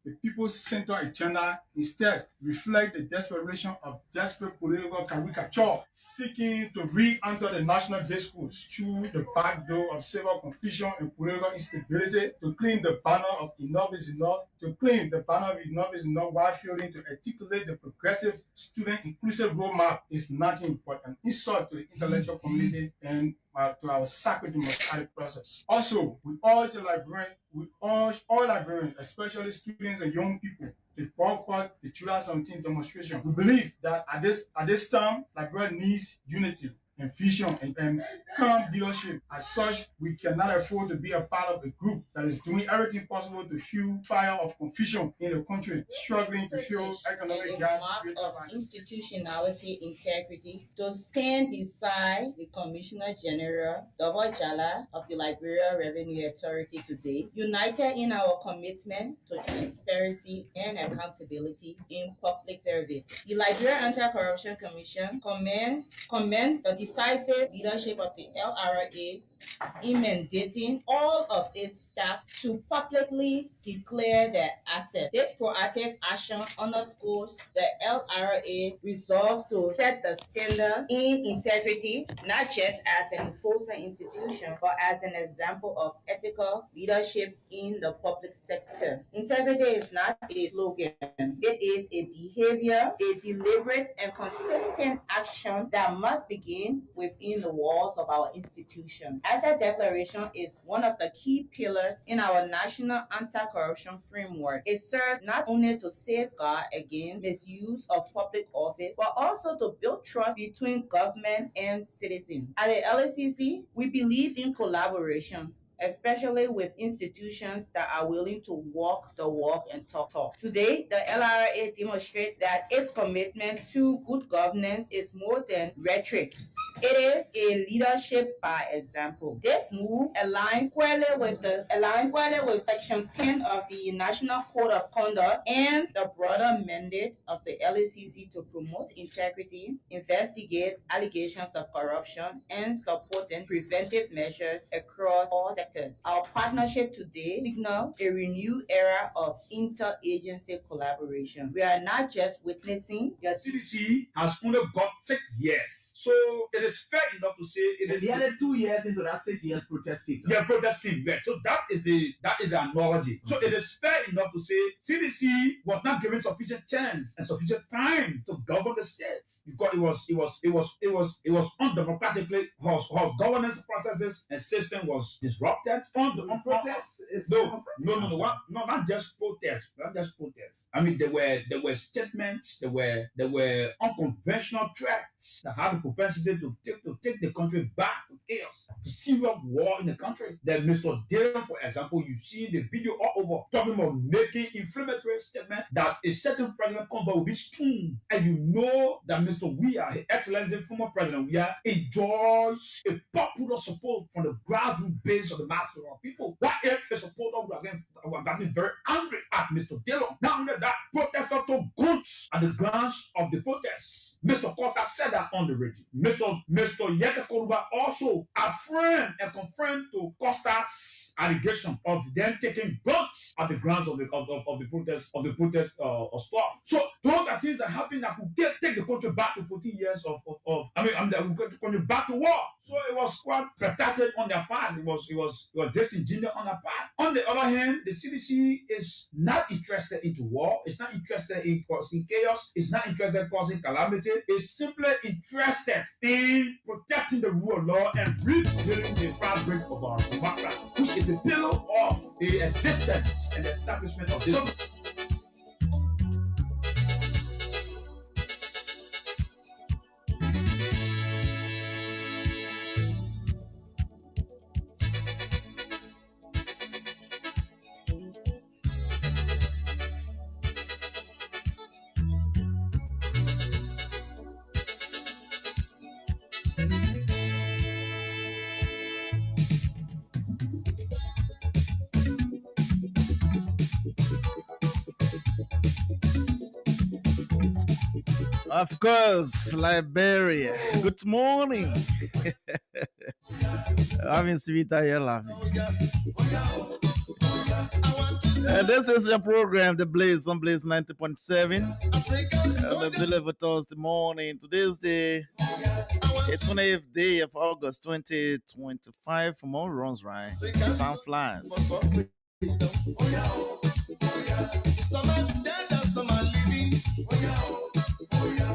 the people's central agenda instead reflect the desperation of desperate political caricature seeking to re-enter the national discourse through the back door of civil confusion and political instability to claim the banner of enough is enough, while failing to articulate the progressive student inclusive roadmap is nothing but an insult to the intellectual community and to our sacred democratic process. Also, we urge all librarians, especially students and young people, to boycott the July 17 demonstration. We believe that at this time, Liberia needs unity and vision and calm leadership. As such, we cannot afford to be a part of a group that is doing everything possible to fuel fire of confusion in the country, struggling to fill economic gaps. Mark of institutionality integrity to stand beside the Commissioner General Double Jala of the Liberia Revenue Authority today, united in our commitment to transparency and accountability in public service. The Liberia Anti-Corruption Commission commends the decisive leadership of the LRA in mandating all of its staff to publicly declare their assets. This proactive action underscores the LRA resolve to set the standard in integrity, not just as an enforcement institution, but as an example of ethical leadership in the public sector. Integrity is not a slogan. It is a behavior, a deliberate and consistent action that must begin within the walls of our institution. Asset declaration is one of the key pillars in our national anti-corruption framework. It serves not only to safeguard against misuse of public office, but also to build trust between government and citizens. At the LACC, we believe in collaboration, especially with institutions that are willing to walk the walk and talk. Today, the LRA demonstrates that its commitment to good governance is more than rhetoric. It is a leadership by example. This move aligns squarely with Section 10 of the National Code of Conduct and the broader mandate of the LACC to promote integrity, investigate allegations of corruption, and support preventive measures across all sectors. Our partnership today signals a renewed era of interagency collaboration. We are not just witnessing the CDC has only got 6 years. So it is fair enough to say it is nearly 2 years into that 6 years protest scheme. Yeah, protest scheme. Right. So that is the analogy. So it is fair enough to say CDC was not given sufficient chance and sufficient time to govern the states because it was undemocratically her governance processes and system was disrupted on protests. No, not just protests, I mean there were statements, there were unconventional threats that had the propensity to take the country back to chaos, to serious war in the country. Then Mr. Dillon, for example, you see the video all over talking about making inflammatory statement that a certain president convert will be stoned. And you know that Mr. Weah, His Excellency former President Weah, enjoys a popular support from the grassroots base of the mass of our people. What if the supporters were getting very angry at Mr. Dillon? Not only that, protesters took guns at the grounds of the protests. Mr. Costa said that on the radio. Mr. Yeke Koruba also affirmed and confirmed to Costa's allegation of them taking guns at the grounds of the protest stuff. So those are things that happen that could take the country back to 14 years that will get the country back to war. So it was quite protected on their part. It was disingenuous on their part. On the other hand, the CDC is not interested into war. It's not interested in causing chaos. It's not interested in causing calamity. It's simply interested in protecting the rule of law and rebuilding the fabric of our democracy, which is the pillar of the existence and establishment of this. Of course, Liberia. Good morning. Having Sivita here laughing. This is your program, The Blaze on Blaze 90.7. I'm available Thursday morning. Today is the 28th day of August 2025. For more runs, right? Time flies.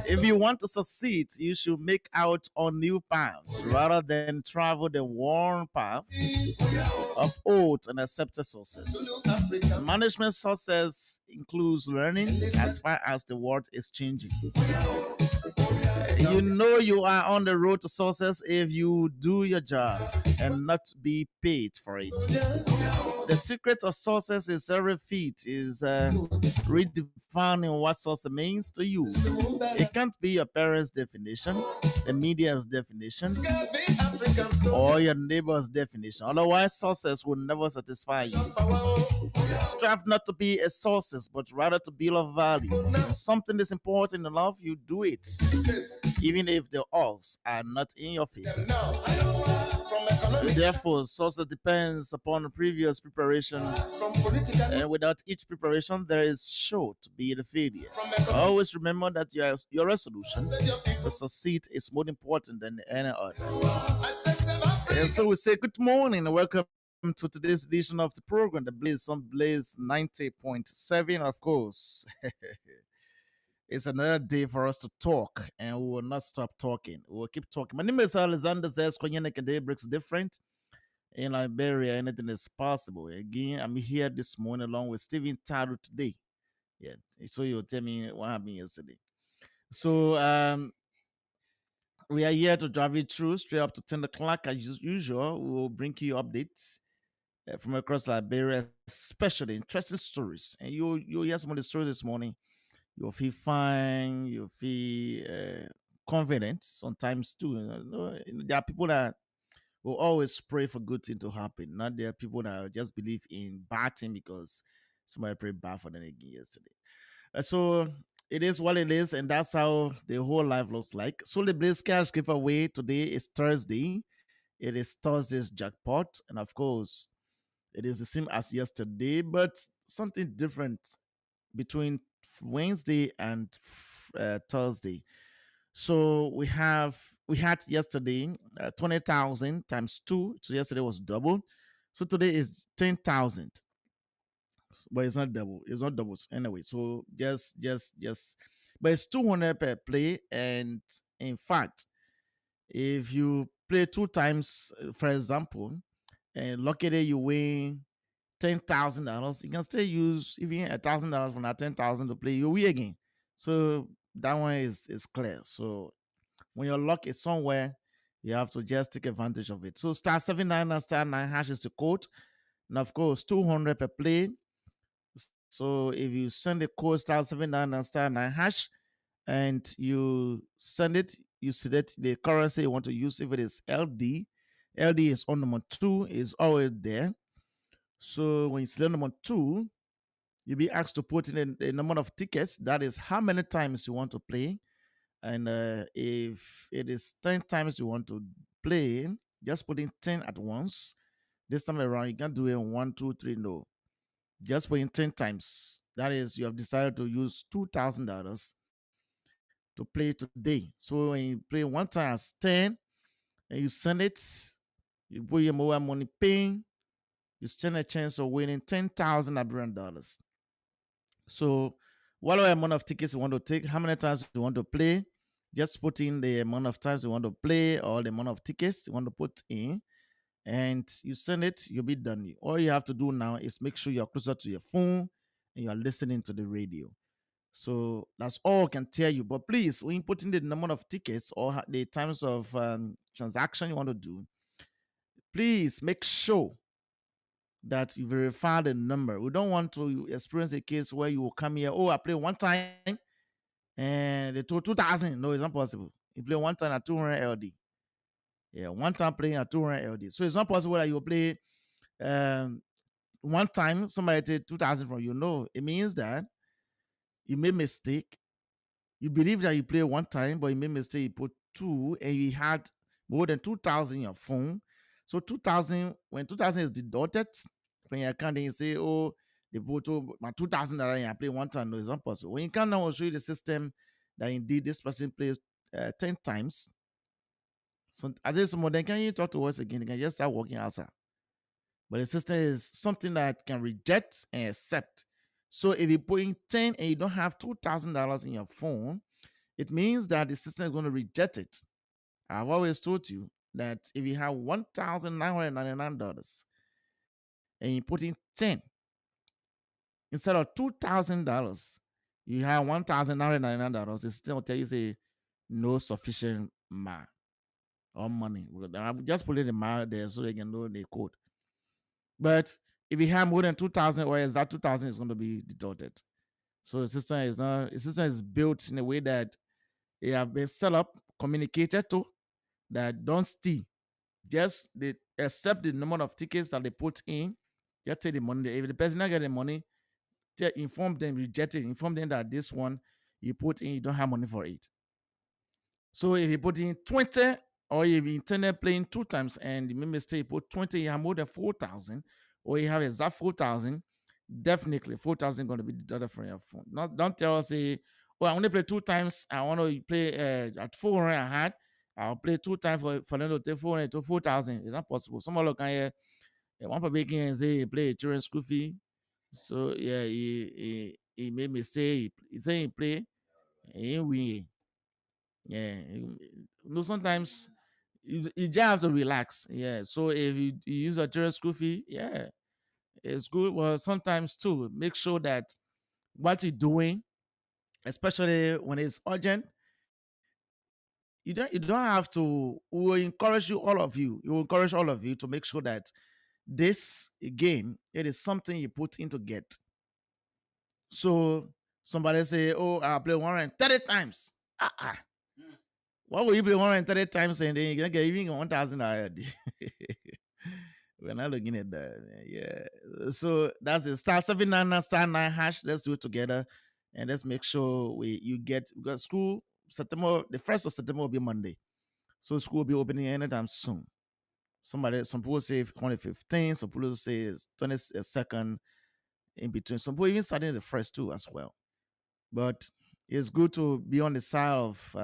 If you want to succeed, you should make out on new paths rather than travel the worn paths of old and accepted sources. Management success includes learning as far as the world is changing. You know you are on the road to success if you do your job and not be paid for it. The secret of success is every feat is redefining what success means to you. It can't be your parents' definition, the media's definition, or your neighbor's definition. Otherwise, success will never satisfy you. Strive not to be a success, but rather to build a value. When something is important in life, you do it, even if the odds are not in your favor. Therefore, success depends upon the previous preparation, and without each preparation, there is sure to be the failure. Always remember that your resolution to succeed is more important than any other. And so we say good morning and welcome to today's edition of the program, The Blaze on Blaze 90.7. Of course, it's another day for us to talk, and we will not stop talking. We will keep talking. My name is Alexander Zesko. Day breaks different. In Liberia, anything is possible. Again, I'm here this morning along with Stephen Taru today. Yeah, so you'll tell me what happened yesterday. So we are here to drive you through straight up to 10 o'clock. As usual, we will bring you updates from across Liberia, especially interesting stories. And you'll hear some of the stories this morning. You'll feel fine. You'll feel confident sometimes too. There are people that will always pray for good thing to happen. Not there are people that just believe in bad thing because somebody prayed bad for them again yesterday. So it is what it is, and that's how the whole life looks like. So the Blaze Cash giveaway today is Thursday. It is Thursday's jackpot, and of course, it is the same as yesterday, but something different between Wednesday and Thursday. So we had yesterday 20,000 times 2. So yesterday was double. So today is 10,000. But it's not double. It's not doubles anyway. So just. But it's 200 per play. And in fact, if you play 2 times, for example, and luckily you win $10,000, you can still use even $1,000 from that 10,000 to play. You win again. So that one is clear. So when your luck is somewhere, you have to just take advantage of it. So star 79 and star 9 hash is the code. And of course, 200 per play. So if you send the code star 79 and star 9 hash and you send it, you select the currency you want to use. If it is LD, LD is on number 2, is always there. So when you select number 2, you'll be asked to put in the number of tickets. That is how many times you want to play. And if it is 10 times you want to play, just put in 10 at once. This time around, you can't do it 1, 2, 3, no. Just put in 10 times. That is, you have decided to use $2,000 to play today. So when you play 1 time as 10, and you send it, you put your mobile money paying, you stand a chance of winning $10,000 Liberian dollars. So whatever amount of tickets you want to take, how many times you want to play, just put in the amount of times you want to play or the amount of tickets you want to put in, and you send it, you'll be done. All you have to do now is make sure you're closer to your phone and you're listening to the radio. So that's all I can tell you. But please, when you put in the number of tickets or the times of transaction you want to do, please make sure that you verify the number. We don't want to experience a case where you will come here, I play 1 time and they told 2,000. No, it's not possible. You play 1 time at 200 LD. Yeah, 1 time playing at 200 LD. So it's not possible that you play 1 time, somebody take 2,000 from you. No, it means that you made mistake. You believe that you play 1 time, but you made mistake. You put 2 and you had more than 2,000 in your phone. So 2,000, when 2,000 is deducted from your account, then you say, they put my $2,000 and I play one time. No, it's not possible. When you come now, I'll show you the system that indeed this person plays 10 times. So as this more, then can you talk to us again? You can just start working outside. But the system is something that can reject and accept. So if you put in 10 and you don't have $2,000 in your phone, it means that the system is going to reject it. I've always told you that if you have $1,999 and you put in 10 instead of $2,000, you have $1,999. The system will tell you say no sufficient amount or money. I just put it in my there so they can know the code. But if you have more than 2,000, or that 2,000 is going to be deducted. So the system is built in a way that it have been set up, communicated to, that don't steal. Just they accept the number of tickets that they put in. Just take the money. If the person not get the money, inform them, reject it. Inform them that this one you put in, you don't have money for it. So if you put in 20, or if you intended playing 2 times and you make mistake, you put 20, you have more than 4,000, or you have exact 4,000, definitely 4,000 going to be deducted from your phone. Don't tell us, say, oh, I only play 2 times. I want to play at 400 I had. I'll play 2 times for them to take 400 to 4,000. It's not possible. Someone look here, one for making and say he play children's school fee. So yeah, he made mistake. He say he play, he win. Yeah, sometimes you just have to relax. Yeah, so if you use a children's school fee, yeah, it's good. Well, sometimes too, make sure that what you're doing, especially when it's urgent, you don't have to. We will encourage you, all of you. You will encourage all of you to make sure that this game, it is something you put in to get. So somebody say, "Oh, I'll play 130 times." Why will you play 130 times and then you're gonna get even 1,000 We're not looking at that. Yeah. So that's the star 799 star 9 hash. Let's do it together and let's make sure you get, because school September, the 1st of September will be Monday. So school will be opening anytime soon. Some people say on the 15th, some people say it's 22nd, in between. Some people even starting the 1st too as well. But it's good to be on the side of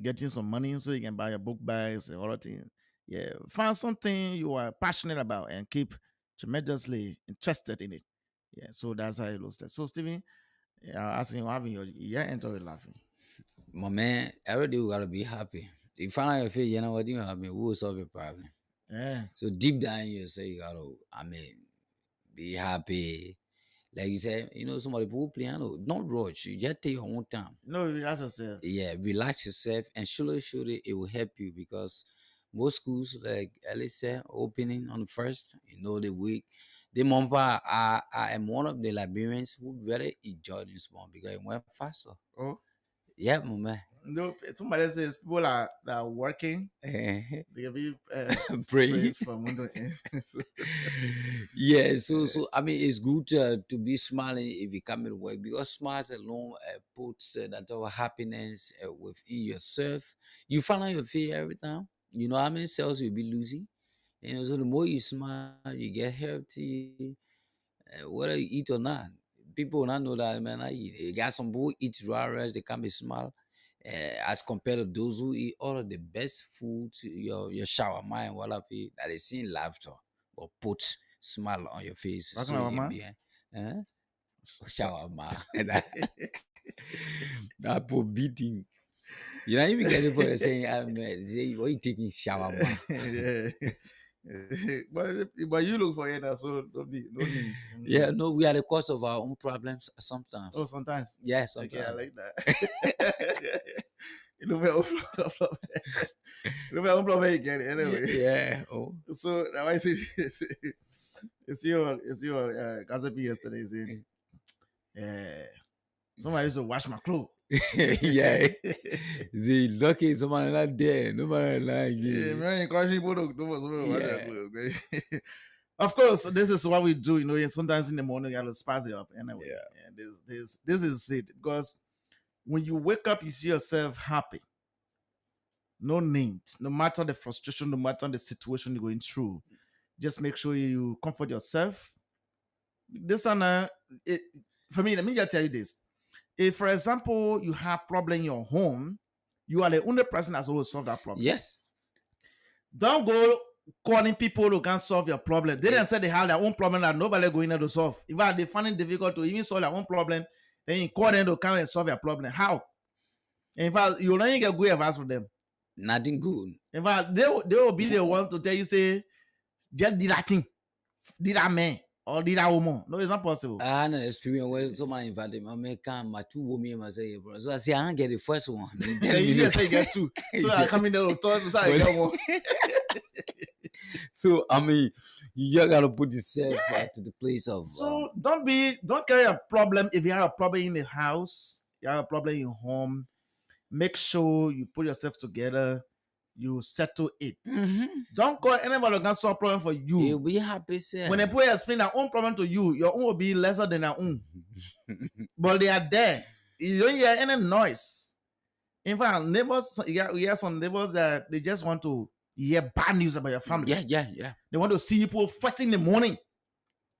getting some money so you can buy your book bags and all that thing. Yeah, find something you are passionate about and keep tremendously interested in it. Yeah, so that's how it looks. So Stephen, asking you having your enjoy laughing. My man, every day we gotta be happy. If you find out your feet, you know what you have, we will solve your problem. Yeah. So deep down you say you gotta, be happy. Like you said, somebody who piano, don't rush. You just take your own time. No, relax yourself. Yeah, relax yourself, and surely it will help you, because most schools, like Alice said, opening on the 1st, the week. The month I am one of the Liberians who really enjoy this month because it went faster. Oh. Yeah, my man. No, somebody says people that are working, they can be praying from window. Yeah, so it's good to be smiling if you come to work, because smiles alone puts that our happiness within yourself. You find out your fear every time. You know how many cells you'll be losing. So the more you smile, you get healthy, whether you eat or not. People will not know that, man. I eat. You got some people eat raw rice, they can't be smile. As compared to those who eat all of the best food, your shawarma and whatever, that is seeing laughter or put smile on your face. What's So you shawarma? be shawarma. That put beating. You don't even get it for saying, why you taking shawarma? Yeah. but you look for it now, so no need. Yeah, no, we are the cause of our own problems sometimes. Oh, sometimes. Yeah, sometimes. Okay, I like that. You know my own problem again anyway. Yeah. Oh. So now I see it's your gossiping yesterday. Somebody used to wash my clothes. Yeah. The lucky someone not there. Nobody like Yeah, it. man, encouraging people to wash their clothes. Okay? Of course, this is what we do. Sometimes in the morning you have to spice it up. Anyway, Yeah. This is it, because when you wake up, you see yourself happy. No need, no matter the frustration, no matter the situation you're going through, just make sure you comfort yourself this one, for me, let me just tell you this. If, for example, you have problem in your home, you are the only person that's always solve that problem. Yes. Don't go calling people who can solve your problem. They Yeah. didn't say they have their own problem that nobody going there to solve. In fact, they find it difficult to even solve their own problem. Then you call them to come and solve your problem. How? In fact, you'll only get good advice from them. Nothing good. In fact, they will be the ones to tell you, say, just do that thing, do that man, or do that woman. No, it's not possible. I had an experience where someone invited me. I may come, my two women, I say, bro. So I say, I don't get the first one. Then Then you just say you get two. So I come in there to talk, so I get one. So I mean, you just gotta put yourself to the place of. So don't carry a problem. If you have a problem in the house, you have a problem in your home, make sure you put yourself together, you settle it. Don't call anybody who can solve problem for you. You'll be happy, sir. When they put explain their own problem to you, your own will be lesser than their own. But they are there. You don't hear any noise. In fact, neighbors, you hear some neighbors that they just want to hear bad news about your family. Yeah. They want to see people fighting in the morning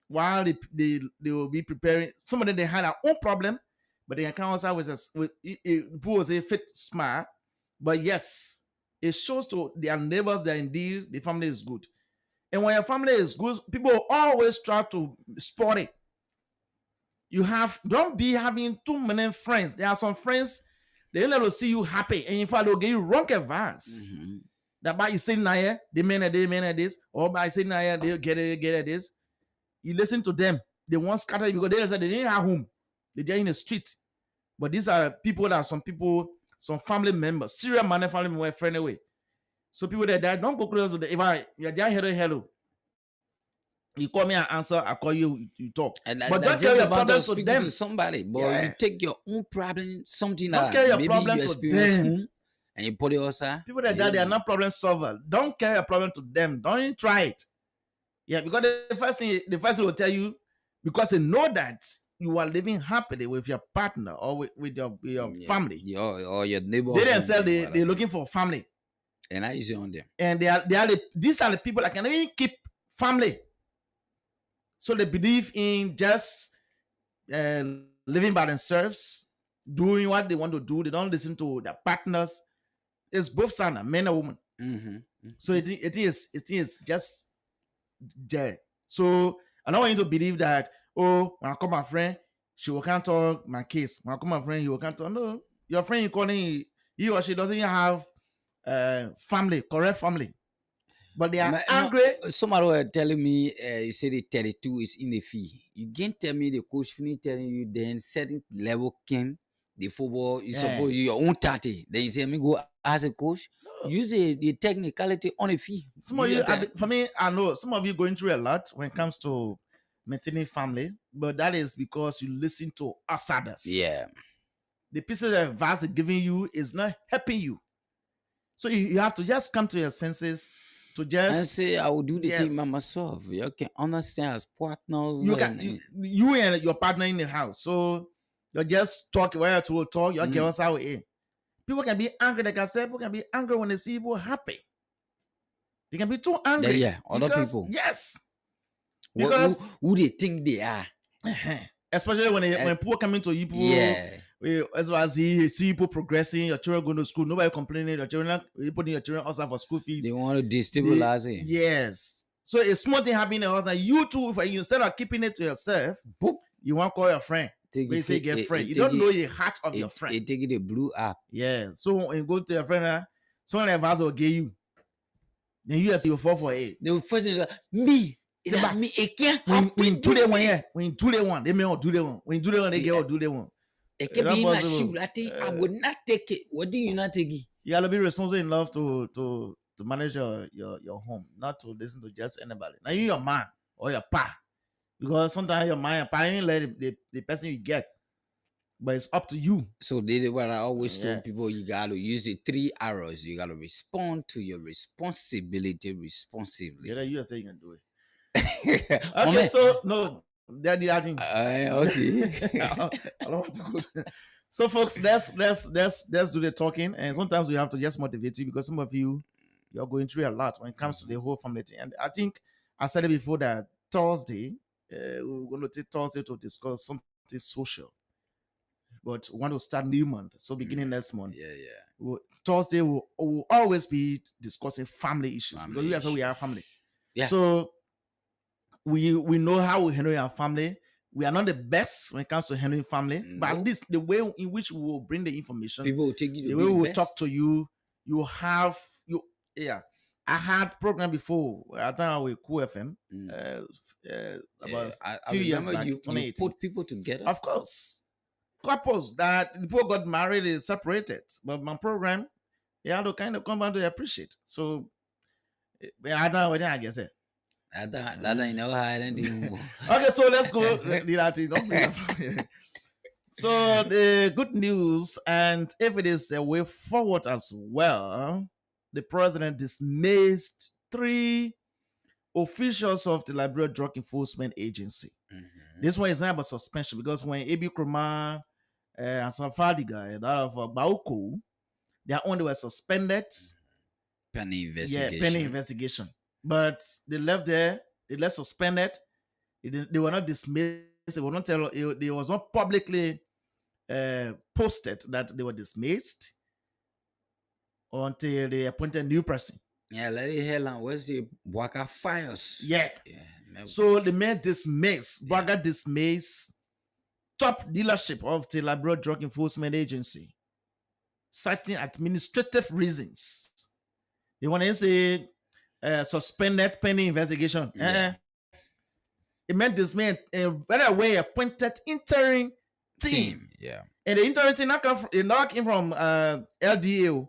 while they will be preparing. Some of them, they had their own problem, but they can also with people will say fit smart. But yes, it shows to their neighbors that indeed the family is good. And when your family is good, people always try to spot it. Don't be having too many friends. There are some friends, they will see you happy, and in fact, they'll give you wrong advice. That by you saying here, they mean this, or by saying here, they get it this. You listen to them, they want scatter because they said they didn't have home. They're in the street. But these are people that some family members, serial man family member friend away. So people that don't go close to the if you're just hello. You call me and answer, I call you, you talk. And but don't that's carry just your about problem to to speak them. to somebody, but Yeah. you take your own problem, something Don't that carry your maybe problem you to experience them. home, and you put it outside. People that they are not problem solver. Don't carry a problem to them. Don't even try it. Yeah, because the first thing will tell you, because they know that you are living happily with your partner or with your family. Or your neighbor. They didn't say they're looking for family. And I use it on them. And these are the people that can even keep family. So they believe in just living by themselves, doing what they want to do. They don't listen to their partners. It's both sides, men and women. So it is just there. So I don't want you to believe that, when I call my friend, she will can't talk my case. When I call my friend, he will can't talk. No, your friend you calling, he or she doesn't even have family, correct family. But they are angry. Somebody were telling me, you said the 32 is in the fee. You can't tell me the coach finish telling you then certain level came the football. You suppose you your own 30. Then you say me go as a coach. Use the technicality on a fee. Some of you, for me, I know some of you going through a lot when it comes to maintaining family, but that is because you listen to outsiders. Yeah. The piece of advice they're giving you is not helping you. So you have to just come to your senses to just and say I will do the thing by myself. You can understand as partners. You and your partner in the house. So you just talk where to talk, you get us out in. People can be angry, like I said, people can be angry when they see people happy. They can be too angry. Yeah, other people. Yes. Because who they think they are. Especially when people come into you, as well as see people progressing, your children going to school, nobody complaining, you putting your children outside for school fees. They want to destabilize it. Yes. So a small thing happening in the house, and you too, instead of keeping it to yourself, you want to call your friend. You say get friend. You don't know the heart of your friend. You take it a blue app. Yeah. So when you go to your friend, someone advice will give you. Then you say you fall for it. The first thing me. Me when you do the one, when you do the one, they may not do the one. When you do the one, they get do the one. It can be in my shoe. I think I would not take it. What do you not take it? You gotta be responsible enough to manage your home, not to listen to just anybody. Now you your man or your pa, because sometimes your man and pa ain't let the person you get, but it's up to you. So they what I always told people: you gotta use the 3 arrows. You gotta respond to your responsibility responsibly. Yeah, you are saying you can do it. Okay, so no, they're the thing. Okay. I don't want to go. So, folks, let's do the talking, and sometimes we have to just motivate you because some of you're going through a lot when it comes to the whole family thing. And I think I said it before that Thursday we're going to take Thursday to discuss something social. But we want to start new month. So beginning next month, Yeah, yeah. Thursday will always be discussing family issues because we are we are family. Yeah. So we know how we handle our family. We are not the best when it comes to handling family, but No. at least the way in which we will bring the information, People will take you to the be way the we will best. talk to you, you have you. Yeah, I had program before. I think with Cool FM about I few years remember back, you 2018. put people together. Of course, couples that the people got married is separated, but my program, yeah, to kind of come back to appreciate. So, I don't know what I guess it. That ain't no hide anymore. Okay, so let's go. Don't bring up. So the good news, and if it is a way forward as well, the president dismissed 3 officials of the Liberia Drug Enforcement Agency. This one is not about suspension because when Abi Kroma and some Fadiga, that of Bauko, their own they were suspended. Penny investigation. Yeah, penny investigation. But they left there, they left suspended. They were not dismissed. They were not tell. They was not publicly posted that they were dismissed until they appointed a new person. Yeah, Lady Helen, where's the Waka Fires? Yeah. Man. So the man dismissed, Braga dismissed top dealership of the Liberia Drug Enforcement Agency, citing administrative reasons. They want to say suspended pending investigation. Yeah. It meant this man right away appointed interim team. Yeah. And the interim team not came from LDA.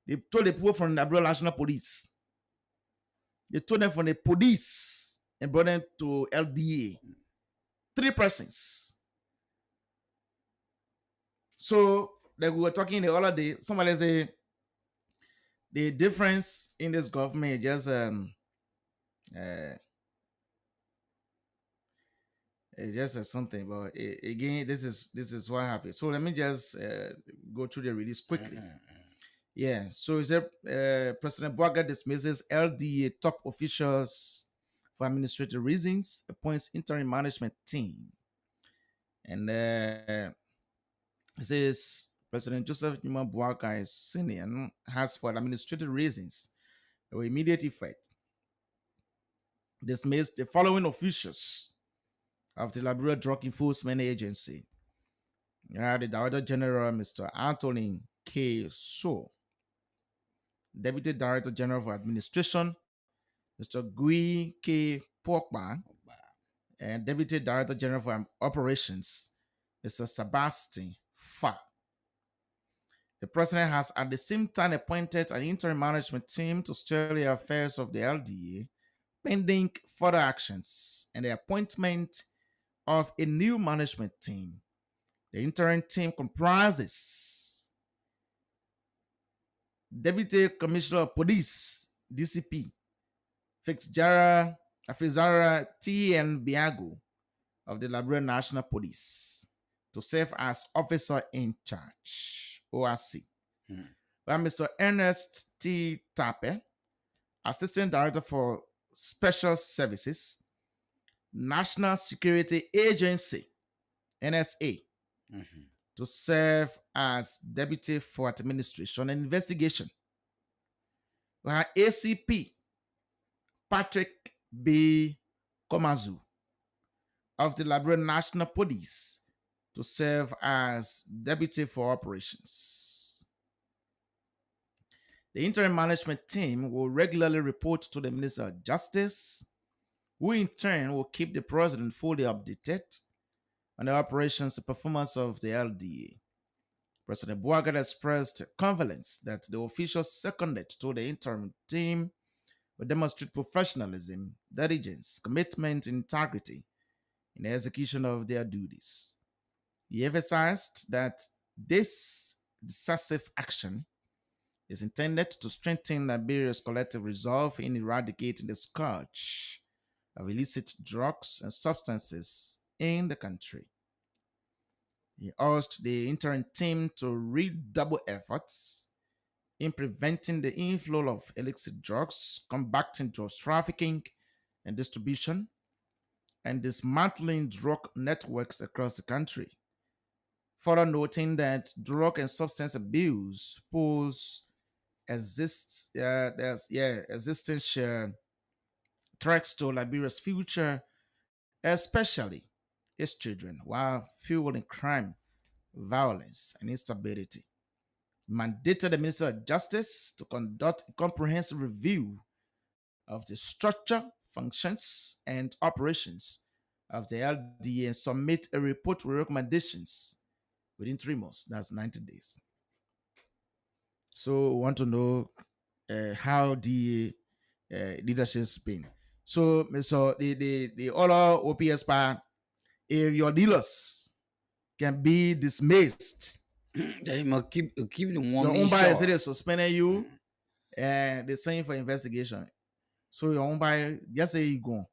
They told the people from the Liberia National Police. They told them from the police and brought them to LDA. 3 persons. So like we were talking the other day, somebody say the difference in this government is just it's just something, but again, this is what happened. So let me just go through the release quickly. Yeah, so is there President Bwaga dismisses LDA top officials for administrative reasons, appoints interim management team, and it says President Joseph Numa Bwaga is senior has for administrative reasons with immediate effect dismissed the following officials of the Liberia Drug Enforcement Agency. The Director General, Mr. Anthony K. So, Deputy Director General for Administration, Mr. Gui K. Pogba, and Deputy Director General for Operations, Mr. Sebastian Fa. The President has at the same time appointed an interim management team to steer the affairs of the LDA, pending further actions and the appointment of a new management team. The interim team comprises Deputy Commissioner of Police, DCP, Fizara T.N. Biago of the Liberia National Police to serve as officer in charge, ORC. While Mr. Ernest T. Tape, Assistant Director for Special Services, National Security Agency, NSA, to serve as Deputy for Administration and Investigation. We have ACP Patrick B. Komazu of the Liberia National Police to serve as Deputy for Operations. The interim management team will regularly report to the Minister of Justice, who in turn will keep the President fully updated on the operations and performance of the LDA. President Bwaga expressed confidence that the officials seconded to the interim team will demonstrate professionalism, diligence, commitment, and integrity in the execution of their duties. He emphasized that this decisive action is intended to strengthen Liberia's collective resolve in eradicating the scourge of illicit drugs and substances in the country. He urged the interim team to redouble efforts in preventing the inflow of illicit drugs, combating drug trafficking and distribution, and dismantling drug networks across the country. Further noting that drug and substance abuse pose existential threats to Liberia's future, especially its children, while fueling crime, violence, and instability. Mandated the Minister of Justice to conduct a comprehensive review of the structure, functions, and operations of the LDA and submit a report with recommendations within 3 months. That's 90 days. So we want to know how the leadership's been. So the other OPS part, if your dealers can be dismissed, They must keep the your one own in buyer say short. they suspended you and they're saying for investigation. So your own buyer just say you go.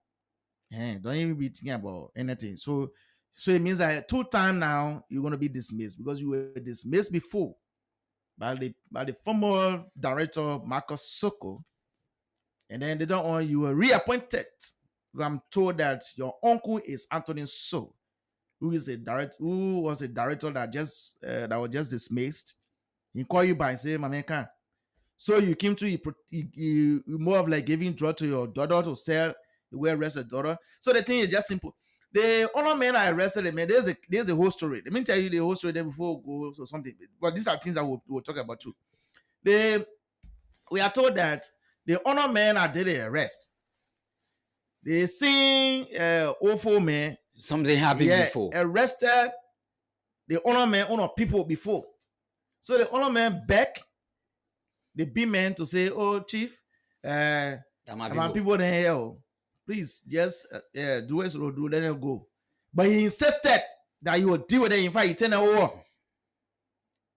Don't even be thinking about anything. So it means that 2 times now you're gonna be dismissed because you were dismissed before by the former director Marcus Soko, and then they don't want you were reappointed. I'm told that your uncle is Anthony So, who was a director that was just dismissed. He call you by and say, "My man can." So you came to you more of like giving drug to your daughter to sell. You will arrest your daughter. So the thing is just simple. The honor men I arrested, man, there's a whole story. Let me tell you the whole story then before we go or something. But these are things that we'll talk about too. We are told that the honor men are did the arrest. They seen awful man. Something happened before. Arrested the honor people before. So the honor man back the big man to say, "Oh, chief, That might be my good. people there, oh, please just do as you do, let them go." But he insisted that he would deal with it. In fact, he turned it over.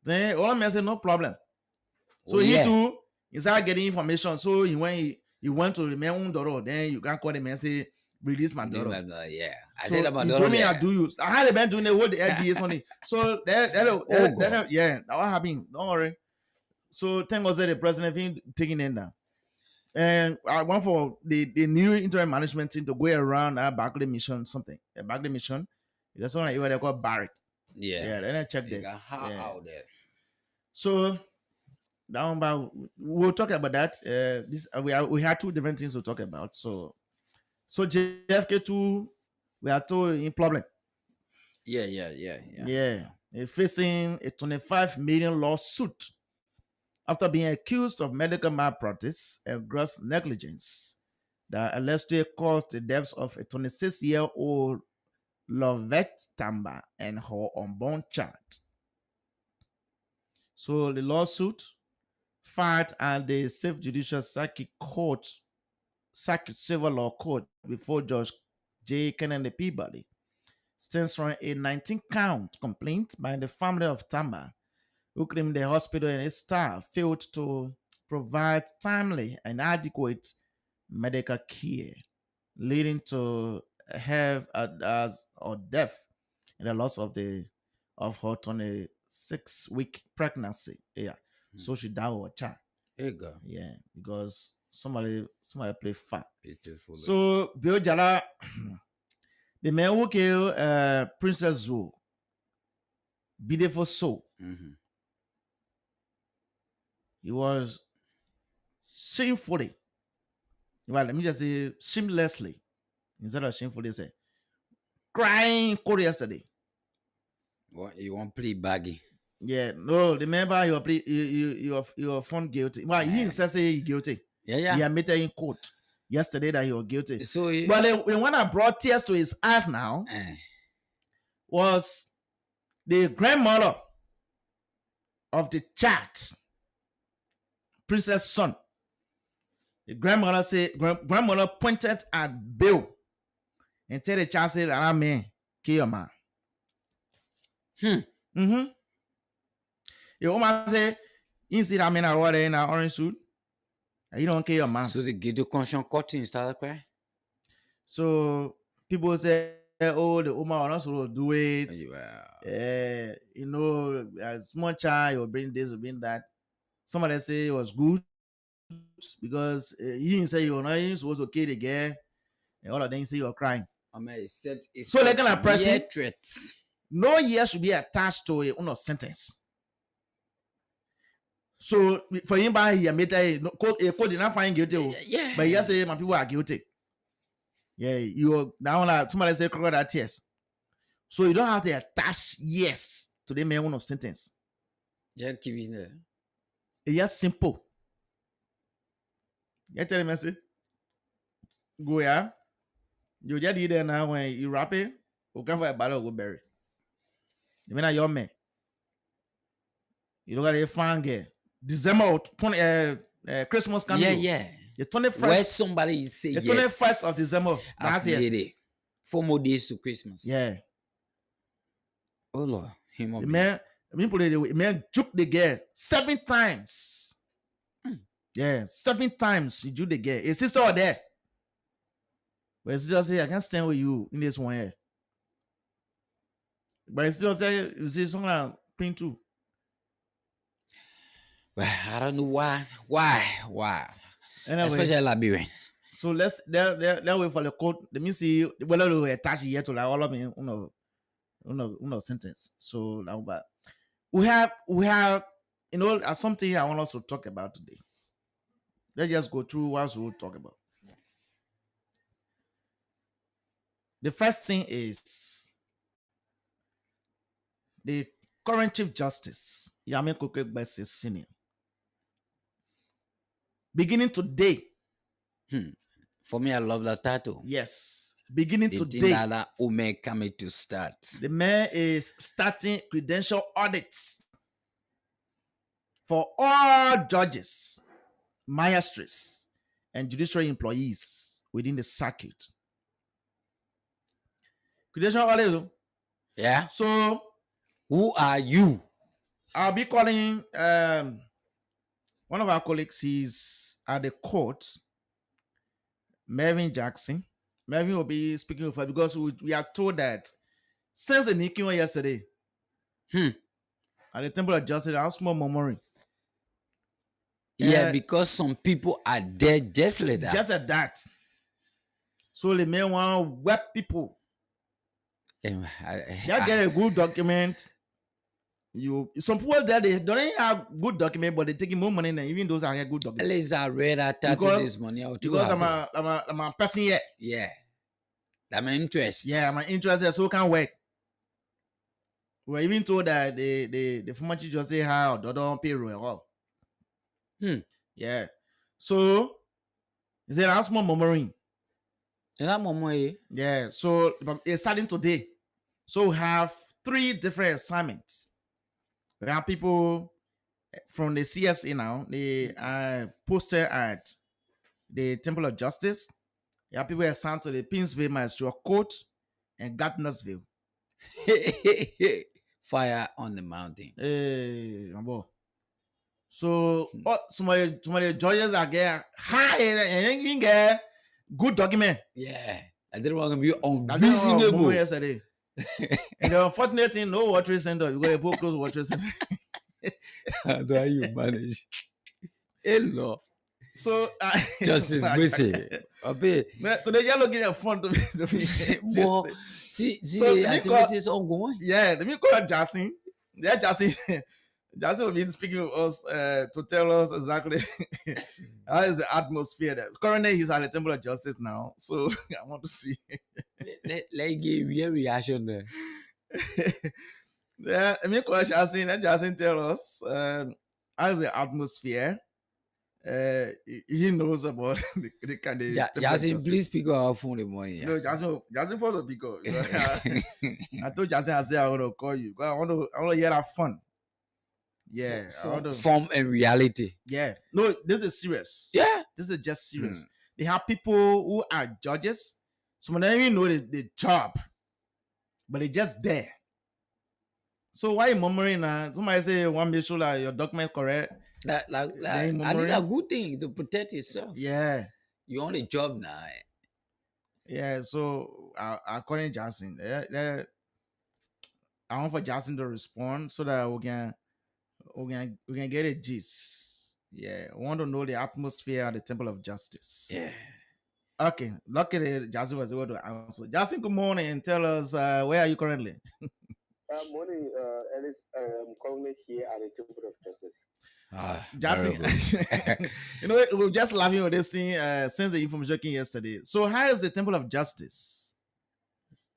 Then all man said, "No problem." So Oh, he yeah. too, he started getting information. So he went to the man own daughter. Then you can call the man and say, "Release my daughter." Yeah. I So said about he daughter told me there. I do you. I had been doing the whole the LDA something. So God. yeah, that what happened. Don't worry. So thank God that the president been taking it down. And I want for the new interim management team to go around that Barclay mission something. A Barclay mission. There's something like they call Barrick. Yeah. Yeah, then I check They that. got hot Yeah. out there. So that one about we'll talk about that. We had 2 different things to talk about. So JFK2 we are told in problem. Yeah. They're facing a 25 million lawsuit after being accused of medical malpractice and gross negligence that allegedly caused the deaths of a 26-year-old Lovette Tamba and her unborn child. So the lawsuit filed at the Safe Judicial Circuit Civil Law Court before Judge J. Kennedy Peabody stems from a 19-count complaint by the family of Tamba, who claimed the hospital and its staff failed to provide timely and adequate medical care, leading to her death and the loss of her 26-week pregnancy. Yeah, so she died with a child. Here you go. Yeah, because somebody played fat. Beautiful. So Bill Jala, the man who killed Princess Zoo, beautiful soul. Mhm. He was shamefully, well, let me just say shamelessly, instead of shamefully, say crying court yesterday. What you want play baggy? Yeah, no, remember you were found guilty. Well, he didn't say he guilty. Yeah. He admitted in court yesterday that he was guilty. So But the one that brought tears to his eyes now was the grandmother of the child, Princess son. The grandmother pointed at Bill and tell the child, say, "Ah, man, kill your man." The woman say, "You see that man over there in an orange suit? You don't kill your man." So the guilty conscience cutting started crying. So people say, "Oh, the woman will not supposed to do it. Wow. As small child, you'll bring this, you'll bring that." Somebody say it was good because he didn't say you were not supposed to kill the girl, and all of them say you're crying. I mean, it's So like a person- threats. No year should be attached to a sentence. So for him by here, made a code did not find guilty, Yeah. but yes, my people are guilty. Yeah, you now like somebody say crocodile tears. So you don't have to attach yes to the main one of sentence. Just keep it there. It's just simple. You tell me, say, go yeah. You just did there now when you wrap it, you can for a bottle of berry. You mean your man? You don't got a fan girl. December 20 Christmas candle. Yeah. The 21st. Where somebody say The yes. 21st of December. That's it. After 4 more days to Christmas. Yeah. Oh Lord. Him The man juke the girl 7 times. Yeah, 7 times he juke the girl. His sister was there. But his sister say, I can't stand with you in this one here. But his sister say, you see something like print too. Well, I don't know why. Why? Anyway, Especially Liberian. so let's wait for the code. Let me see whether we attach it yet to like all of me, uno sentence. So now, but we have, something I want us to talk about today. Let's just go through what we'll talk about. The first thing is the current Chief Justice, Yami Koke Gbese Senior. Beginning today, For me, I love that title. yes, beginning The thing today, that Ome coming to start. the man is starting credential audits for all judges, magistrates, and judiciary employees within the circuit. Credential audit. Yeah. So Who are you? I'll be calling one of our colleagues. He's at the court, Mervyn Jackson. Mervyn will be speaking with her because we are told that since the Nikki one yesterday, at the Temple of Justice, I was small murmuring. Yeah, because some people are dead just like that. Just at that. So the man want to web people. They get a good document. Some people there, they don't have good document, but they taking more money than even those that have good At document. least I read that title Because- this morning. Because I'm a person here. Yeah. I'm interested. Yeah, I'm interested, so can work. We're even told that the former chief just say how they don't payroll and all. Yeah. So is it a small murmuring? And that moment, Yeah. So it's starting today. So we have 3 different assignments. We have people from the CSA now. They are posted at the Temple of Justice. We have people assigned to the Pinsville Magistrate Court and Gardnersville. fire on the mountain. Hey, my boy. So some of the judges are get high and even get good document. Yeah. I didn't want to be That's what I unreasonable. remember yesterday. And the unfortunate thing, no water center. You got a book close water center. How do you manage? Hello. So Justice Gbese. Abe. today you're looking at fun to be Well, see So, the let me call- activities ongoing. yeah, let me call Jason. Yeah, Jason. Jason will be speaking with us to tell us exactly how is the atmosphere there. Currently, he's at the Temple of Justice now, so I want to see. Let's give your reaction there. Yeah, let me call Jason. Let Jason tell us how is the atmosphere. He knows about the kind of Yasin, please pick up our phone in the morning. Yeah. No, Jason for the pico. I told Jason I said I want to call you. I want to hear that fun. Yeah, I want to. Form and reality. Yeah, no, this is serious. Yeah. This is just serious. They have people who are judges. Some of them even know the job, but they just there. So why you murmuring? Somebody say one make sure that your document correct. I think a good thing to protect yourself. Yeah, You're on a job now. yeah. So according to Jason, I want for Jason to respond so that we can get a gist. Yeah, I want to know the atmosphere at the Temple of Justice. Yeah. Okay, luckily Jason was able to answer. Jason, good morning, and tell us where are you currently? Morning, Ellis. I'm currently here at the Temple of Justice. Jason, Very good. we were just laughing with this thing since the information came yesterday. So, how is the Temple of Justice?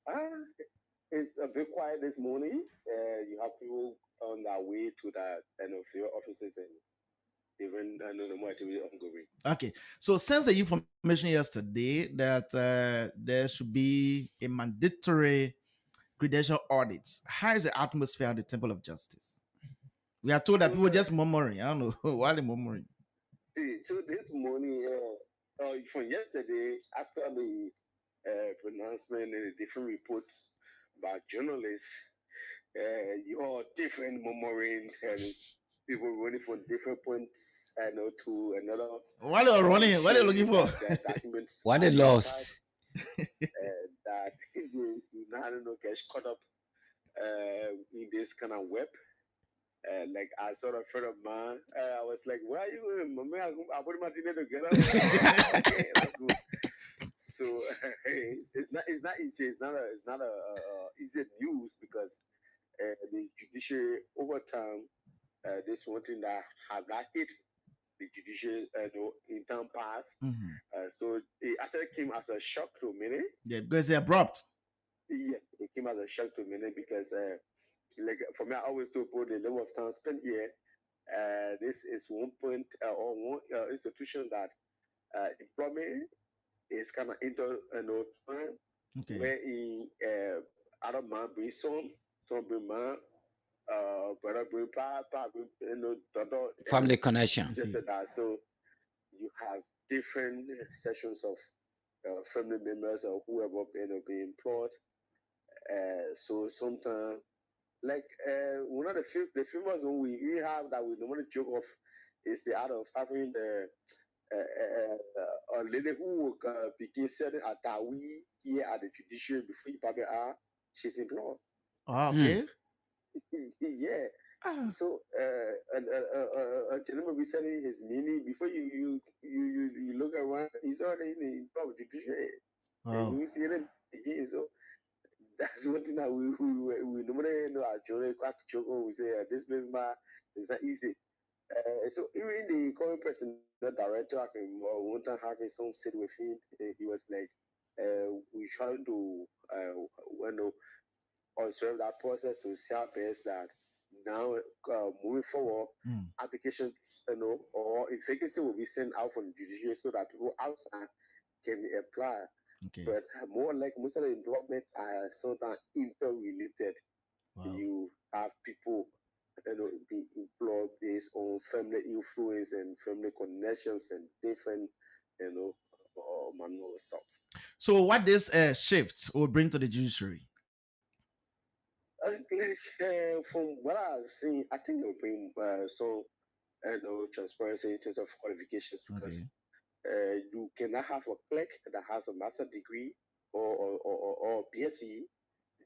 Uh, it's a bit quiet this morning. You have people on their way to the field offices and even no more activity ongoing. Okay, so since the information yesterday that there should be a mandatory credential audit, how is the atmosphere at the Temple of Justice? We are told that So, people just murmuring. I don't know why they murmuring. so this morning, from yesterday, after the pronouncement and the different reports by journalists, you all different murmuring and people running from different points, to another. Why they are running? What are they looking for? That documents What they lost? that you now get caught up in this kind of web. Like I saw a friend of mine, I was like, "Where are you going, mommy? I put my dinner together." Okay, that's good. So it's not easy. It's not a easy news because the judiciary over time, this one thing that have not hit the judiciary in time past. So it actually came as a shock to many. Yeah, because they're abrupt. Yeah, it came as a shock to many because, like for me, I always told people the level of time spent here. This is one point or one institution that employment is kind of into time Okay. where in other man bring some bring man, brother bring papa, bring Family connection. just that. So you have different sessions of family members or whoever being employed. So sometimes, like one of the famous one we have that we normally joke of is the art of having the a lady who became certain at Tawi here at the judiciary before you probably are. She's employed. Oh, okay. Yeah. Ah, So a gentleman be selling his mini before you look around, he's already in the employed judiciary. wow. And you see them again. So that's one thing that we normally know our children quite joke when we say this place man is not easy. So even the current president, the director, I can one time have his own sit with him. He was like, we trying to observe that process to see our best that now moving forward, applications, or if vacancy will be sent out from the judiciary so that people outside can apply. Okay. But more like most of the employment are sometimes interrelated. Wow. You have people be employed based on family influence and family connections and different, manual stuff. So, what this shift will bring to the judiciary? I think from what I've seen, I think it'll bring some transparency in terms of qualifications because you cannot have a clerk that has a master degree or BSc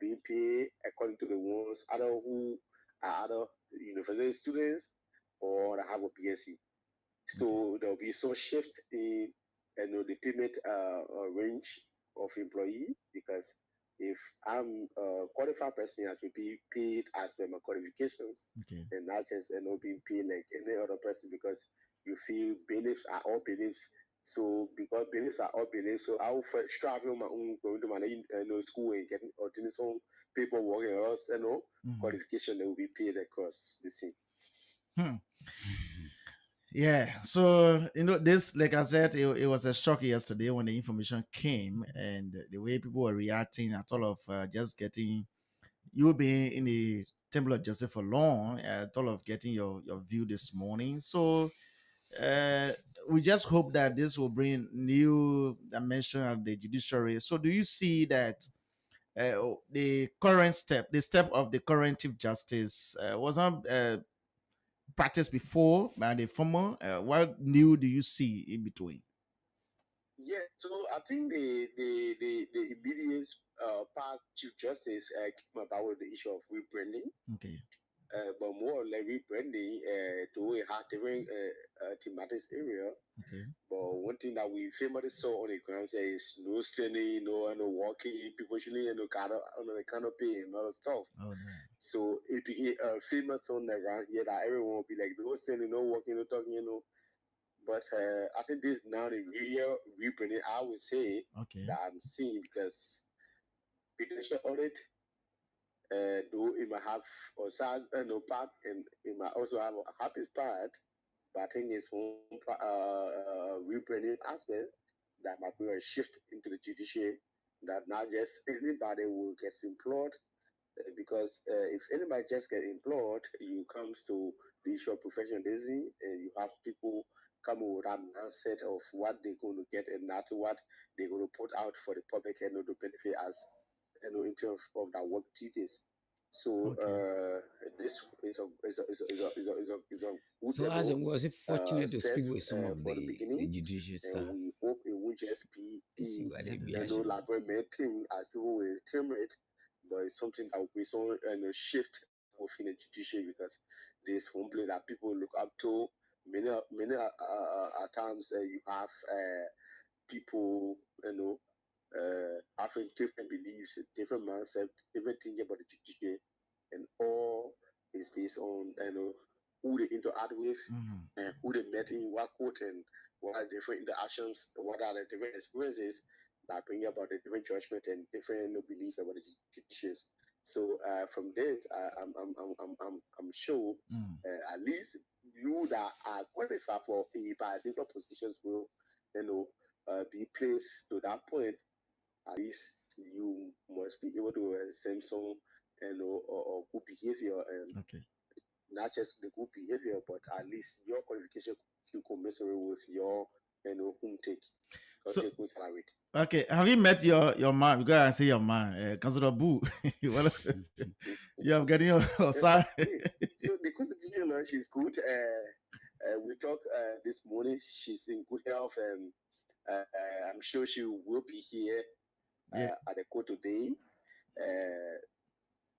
being paid according to the ones other who are other university students or that have a BSc. So there'll be some shift in the payment range of employee because if I'm a qualified person, I should be paid as per my qualifications Okay. and not just being paid like any other person because you feel beliefs are all beliefs. So because beliefs are all beliefs, so I will first travel my own going to my school and getting obtaining some paperwork and else qualification that will be paid across the scene. Yeah. So, this, like I said, it was a shock yesterday when the information came and the way people were reacting. I thought of just getting you being in the Temple of Justice for long. I thought of getting your view this morning. So, we just hope that this will bring new dimension of the judiciary. So, do you see that the step of the current Chief Justice was not practiced before by the former? What new do you see in between? Yeah, so I think the immediate past Chief Justice came about with the issue of rebranding. Okay. but more like rebranding to have different thematic area. Okay. But one thing that we famously saw on the ground here is no standing, no walking, people shouldn't on the canopy and other stuff. Oh no. So it became famous on the ground here that everyone will be like no standing, no walking, no talking. But I think this is now the real rebranding, I would say, Okay. that I'm seeing, because potential audit, though it might have a sad part, and it might also have a happy part, but I think it's one rebranding aspect that might bring a shift into the judiciary, that not just anybody will get employed, because if anybody just get employed, you comes to the issue of professionalism, and you have people coming with that mindset of what they're going to get and not what they're going to put out for the public and to benefit as in terms of that work duties. So this is a good So, as was it fortunate to step speak with some of for the the beginning, judicial staff? and we hope it won't just be See what they be like we team as people will term it, but it's something that will be so shift within the judiciary, because there's one place that people look up to. Many at times you have people having different beliefs, different mindset, different thinking about the judiciary, and all is based on who they interact with, and who they met in what court, and what are different interactions, what are the different experiences that bring about the different judgment and different beliefs about the judiciary. So from this, I'm sure at least you that are qualified for a particular positions will be placed to that point. At least you must be able to send some or good behavior, and not just the good behavior, but at least your qualification to commensurate with your home take. So, take salary. Okay, have you met your man? You gotta say your man, Councilor Boo. You have getting your side. So the constitution, she's good. We talked this morning. She's in good health, and I'm sure she will be here at the court today.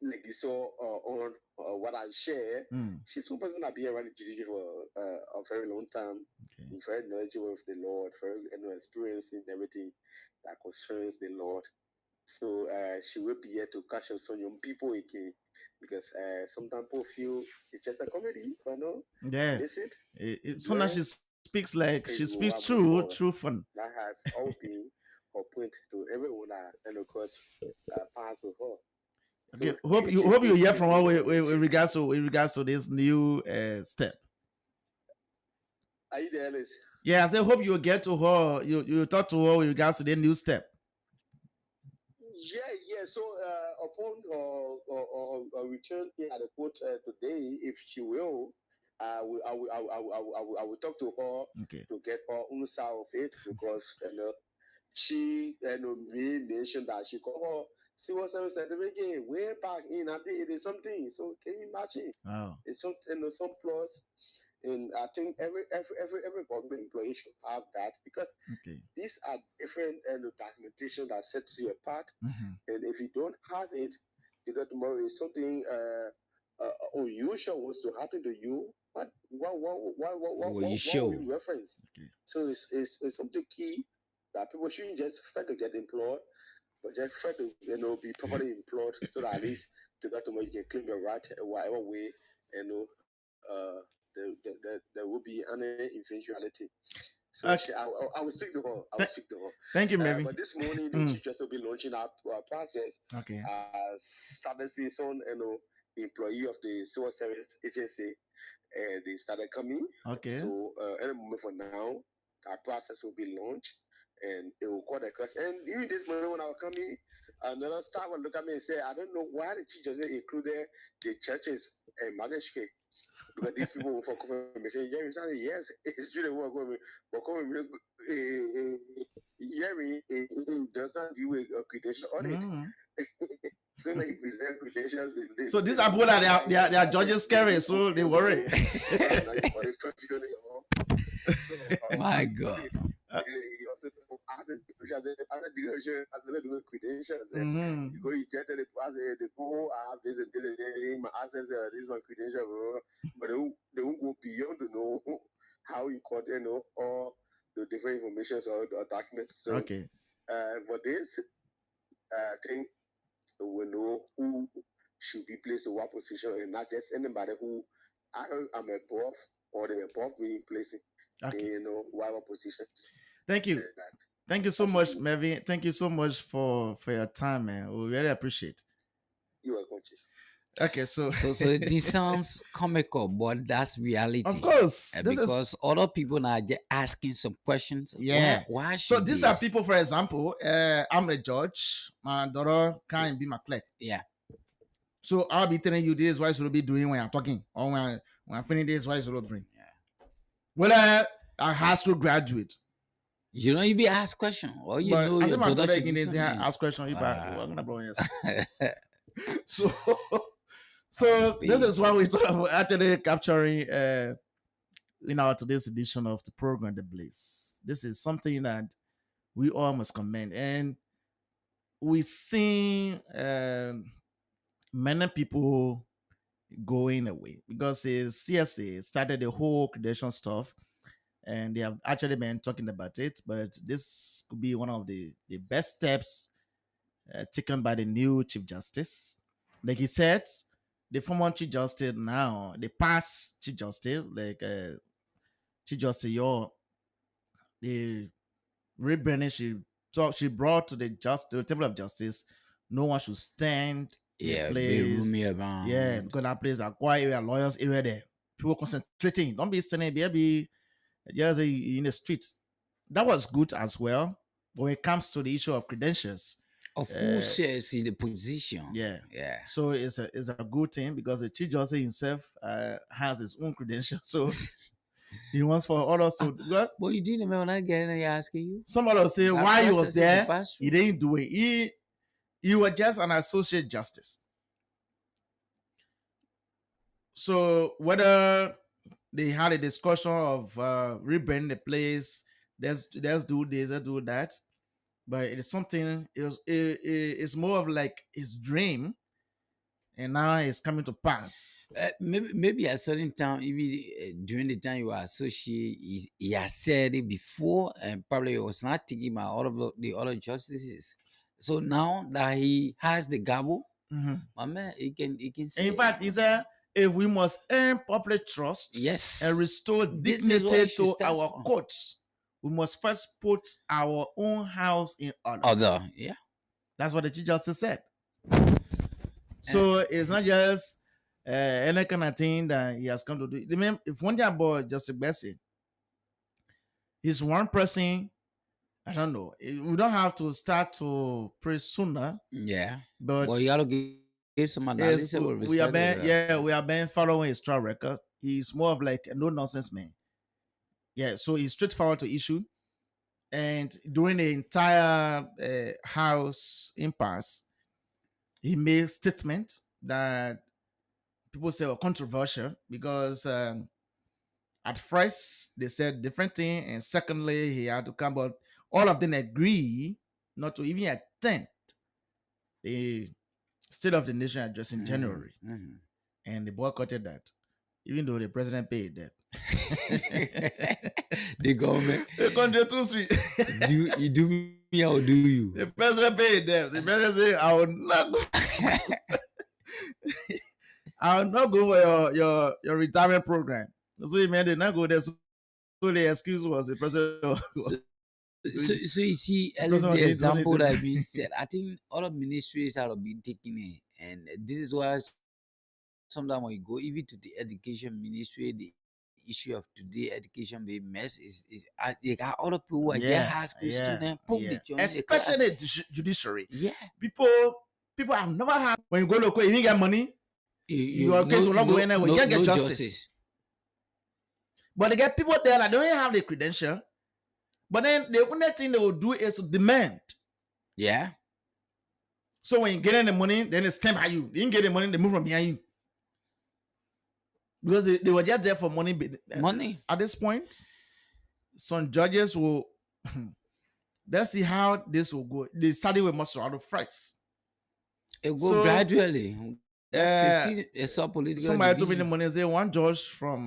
Like you saw on what I share, she's one person that been around the judiciary for a very long time. Very knowledgeable of the Lord, very experienced in everything that concerns the Lord. So she will be here to catch us on young people again, because sometimes people feel it's just a comedy, but no. Yeah. Listen. Soon as she speaks like she speaks true fun. That has all been her point to everyone that of course pass with her. Okay, So hope you hear from her with regards to this new step. Are you there, Alice? Yeah, I say hope you get to her. You talk to her with regards to the new step. Yeah. So upon return here at the court today, if she will, I will talk to her to get her own side of it, because she mentioned that she called her civil service certificate way back in. I think it is something. So can you imagine? Wow. It's something, some plus. And I think every government employee should have that, because these are different documentation that sets you apart. And if you don't have it, tomorrow is something unusual was to happen to you. What will you reference? So it's something key that people shouldn't just try to get employed, but just try to be properly employed, so that at least tomorrow you can claim your right whatever way, there will be an eventuality. So I will speak to her. Thank you, Mary. But this morning, the teachers will be launching our process. Started season, employee of the civil service agency, they started coming. So any moment from now, our process will be launched, and it will call the course. And even this morning when I was coming, another staff will look at me and say, I don't know why the teachers included the churches and magistrate. Because these people for confirmation, yes, it's true they want to but does not deal with a credential audit. So they present credentials. So these are people that they are judges scary, so they worry. My God. which as a generation, as a little credentials. Mhm. You go, you get the pass, they go, I have this and this and this, my access, this is my credential, but they won't go beyond to know how you content, all the different informations or documents. So, Okay. for this, I think we know who should be placed in what position, and not just anybody who I'm above or they above me placing, Okay. whatever positions. Thank you. That Thank you so that's much, what Melvin. Thank you so much for your time, man. We really appreciate. you are conscious. Okay, so So this sounds comical, but that's reality. of course, this is Because other people now just asking some questions. Yeah. Why so should these this? are people, for example, I'm a judge, my daughter can't be my clerk. Yeah. So I'll be telling you this, what you should be doing when I'm talking, or when I'm finishing this, what you should bring. Yeah. Whether a high school graduate, You don't even ask question. All you but know I your say my daughter daughter should again do is something. ask question. You back, Wow. we're gonna blow yes. So this is what we talk about actually capturing in our today's edition of the program, The Blaze. This is something that we all must commend, and we see many people going away because the CSA started the whole credential stuff, and they have actually been talking about it. But this could be one of the best steps taken by the new Chief Justice. Like he said, the former Chief Justice now, the past Chief Justice, like Chief Justice the rebranding she brought to the Table of Justice, no one should stand in Yeah, a be place. roomy around. Yeah, because that place is a quiet area, lawyers area there. People concentrating. Don't be standing there, be just in the streets. That was good as well. But when it comes to the issue of credentials, Of who says in the position? yeah. Yeah. So it's a good thing because the Chief Justice himself has his own credentials. So he wants for others to because But you didn't remember that guy and asking you? some others say That why he process was is a there, pass-through. he didn't do it. He was just an associate justice. So whether they had a discussion of rebranding the place, let's do this, let's do that, but it is something. It's more of like his dream, and now it's coming to pass. Maybe at a certain time, even during the time you were associate, he has said it before, and probably was not thinking about all of the other justices. So now that he has the gavel, my man, he can say. In fact, he said, if we must earn public trust, Yes, and restore This is what dignity it should to stand our for. courts, we must first put our own house in order. Yeah. That's what the Chief Justice said. So it's not just any kind of thing that he has come to do. Remember, if one thing about Justice Bessie, he's one person. I don't know. We don't have to start to pray sooner. Yeah. But you gotta give some analysis. we have been following his track record. He's more of like a no nonsense man. Yeah, so he's straightforward to issue. And during the entire House impasse, he made statements that people say were controversial because at first they said different thing, and secondly he had to come, but all of them agree not to even attend the State of the Nation address in January, and they boycotted that, even though the president paid that. The government. The country too sweet. You do me, I'll do you. The president paid them. The president said, "I will not go. I will not go for your retirement program." So he made it not go there. So the excuse was the president. So you see, at least the example that being said, I think other ministries have been taking it, and this is why sometimes when you go even to the education ministry, the issue of today education being mess is they got other people who are just high school students, especially the judiciary. Yeah, people have never had when you go local, you didn't get money. Your case will not go anywhere. You can't get justice. But they get people there that don't even have the credential. But then the only thing they will do is to demand. Yeah. So when you get the money, then they stand by you. They didn't get the money, they move from behind you. Because they were just there for money. Money. At this point, some judges will let's see how this will go. They started with Mascherano first. It go So, gradually. Uh, 15 is so political. somebody told me the divisions. morning say one judge from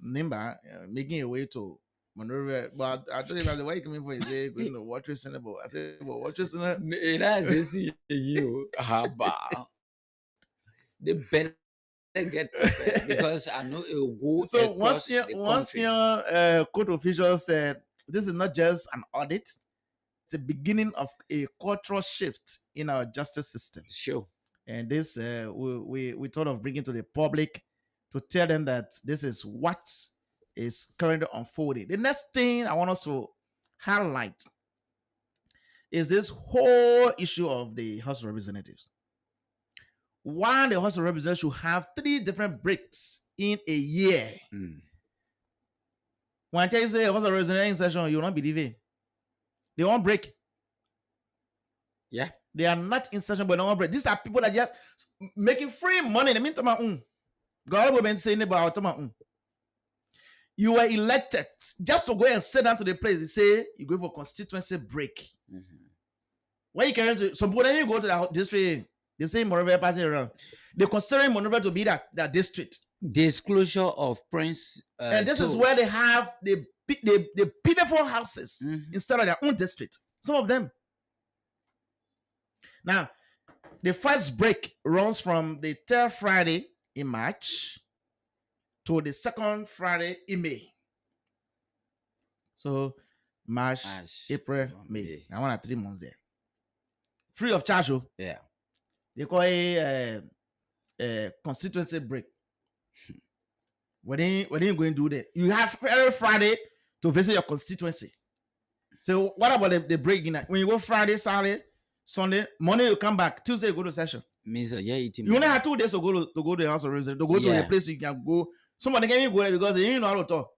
Nimba making a way to Monrovia, but I told him I said, why you coming for? He said going to Water Center. I said, well, Water Center. That's you. Haba. They better get prepared because I know it will go So across the once country. your court official said this is not just an audit, it's the beginning of a cultural shift in our justice system. Sure. And this we thought of bringing to the public to tell them that this is what is currently unfolding. The next thing I want us to highlight is this whole issue of the House of Representatives. Why the House of Representatives should have 3 different breaks in a year. When I tell you say House of Representatives in session, you will not believe it. They won't break. Yeah. They are not in session, but they won't break. These are people that just making free money. They mean to my God will be saying about you were elected just to go and sit down to the place. They say you go for constituency break. Why you carry to some people when you go to that district, they say Monrovia passing around. They considering Monrovia to be that district. Disclosure of Prince. And this is where they have the pitiful houses instead of their own district. Some of them. Now, the first break runs from the 3rd Friday in March to the 2nd Friday in May. So, March, April, May. I want 3 months there. Free of charge. Yeah. They call it a constituency break. When you going to do that? You have every Friday to visit your constituency. So, what about the break in that? When you go Friday, Saturday, Sunday, Monday you come back, Tuesday you go to session. Means you only have 2 days to go to the House of Representatives, to go to the place you can go. Somebody can even go there because they didn't know how to talk.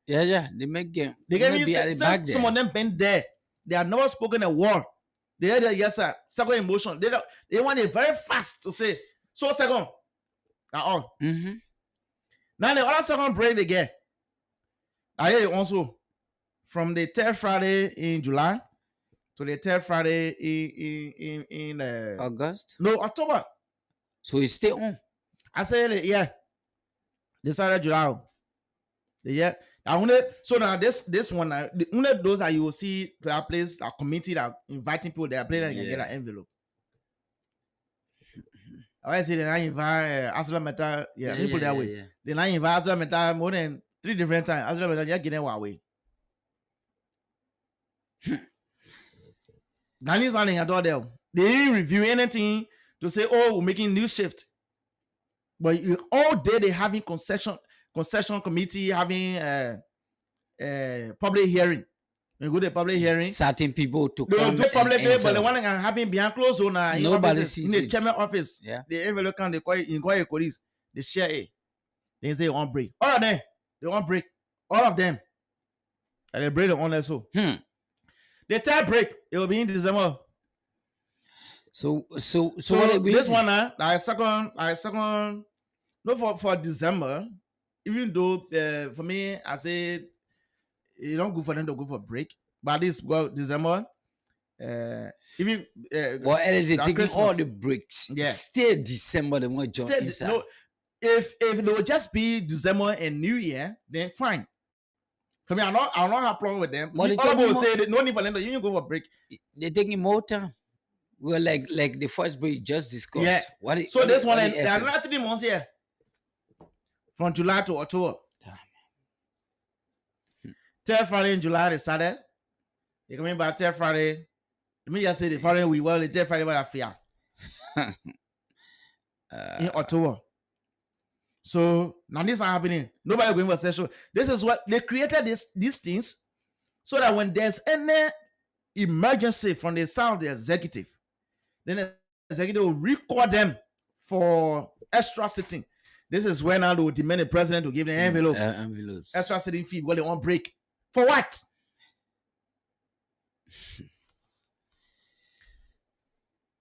Yeah. They make game. They can even say some of them been there. They have never spoken a word. They had a yes sir, second emotion. They want it very fast to say, so second. At all. Now the other second break they get. I hear it also from the 3rd Friday in July to the 3rd Friday in August? No, October. So it's still on. I said yeah. This are July. Yeah. So now this one, only those that you will see to that place, that committee that inviting people, they are playing and can get an envelope. I say they not invite Asura Metal, people that way. They not invite Asura Metal more than 3 different times. Asura Metal just getting one way. That is something I do there. They didn't review anything to say, oh, we're making new shift. But all day they having concession committee, having public hearing. When you go to public hearing, certain people to they come do public hearing, but the and one that having behind closed zone nobody sees in the it. chairman office. Yeah. The envelope can they call it inquiry police. They share it. They say one break. All of them, they want break. All of them. And they break the one so. The 3rd break, it will be in December. So what this one like second no for December, even though for me I say it's not good for them to go for break, but this December even well, else they taking Christmas, all the breaks. Yeah. Still December they want to join inside. No, if it will just be December and New Year, then fine. For me, I don't have problem with them. But all people say that no need for them to even go for break. They're taking more time. Well, like the first break just discussed. Yeah. This one, there are another 3 months here. From July to October. 3rd Friday in July, they started. They coming back 3rd Friday. Let me just say the following week, well, the 3rd Friday, but I fear. In October. So, now this is happening. Nobody going for session. This is what they created these things so that when there's any emergency from the side of the executive, then the executive will record them for extra sitting. This is when now they will demand the president to give the envelopes. Extra sitting fee because they want break. For what?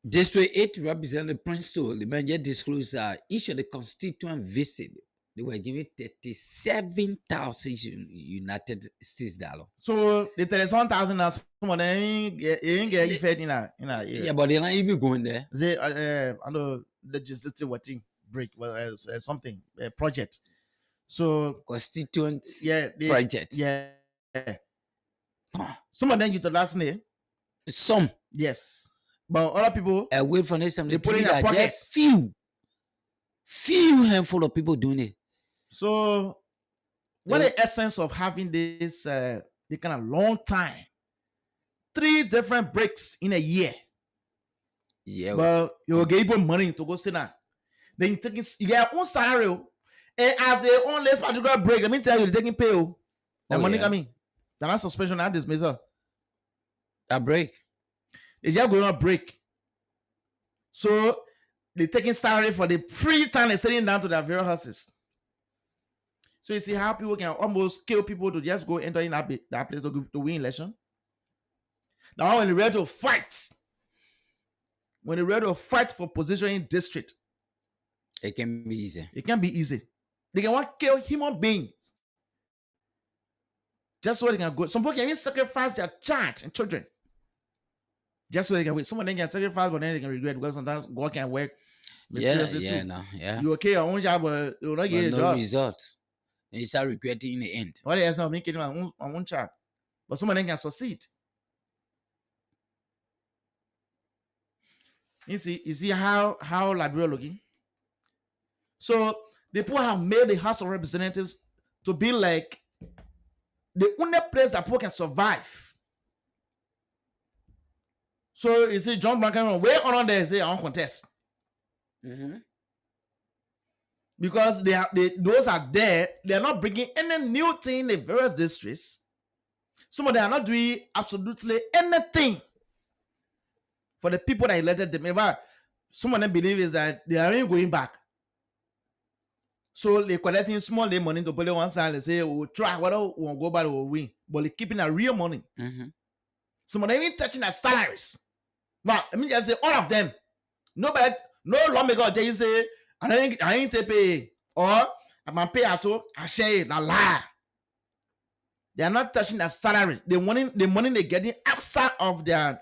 District 8 Representative Prince Tooh, the manager disclosed each of the constituent visit They were giving 37,000 United States dollar. So the 37,000 now, some of them ain't get fed in a Yeah, but they're not even going there. They I know legislative what thing break something project. So Constituents yeah, project. Yeah. Some of them utilize it. Some. Yes. But other people away from this, they put in their there pocket. Few handful of people doing it. So what the essence of having this the kind of long time? 3 different breaks in a year. Yeah. Well, you'll give people money to go sit down. Then you taking you get your own salary. And as they own this particular break, let me tell you, they're taking pay. The money coming. They're not suspension at dismissal. A break. They just going on break. So they're taking salary for the free time they're sitting down to their various houses. So you see how people can almost kill people to just go enter in that place to win election. Now when they're ready to fight, for position in district, it can be easy. It can be easy. They can want to kill human beings. Just so they can go. Some people can even sacrifice their child and children. Just so they can wait. Some of them can sacrifice, but then they can regret because sometimes God can work mysteriously too. You okay your own job, but you will not get a job. Result. And you start regretting in the end. What else not me killing my own child? But some of them can succeed. You see how Liberia looking? So the people have made the House of Representatives to be like the only place that people can survive. So you see John Bracken way on there say I won't contest. Mm-hmm. Because those are there, they are not bringing any new thing in the various districts. Some of them are not doing absolutely anything for the people that elected them. Ever, some of them believe is that they are even going back. So they're collecting small money to put it one side and say, we'll try, whether we'll go back or we'll win. But they're keeping a real money. Mm-hmm. Some of them even touching their salaries. But I mean, just say all of them. No lawmaker tell you say, I ain't to pay. Or I'm going to pay at all. I say, la lie. They are not touching their salaries. The money they're getting outside of their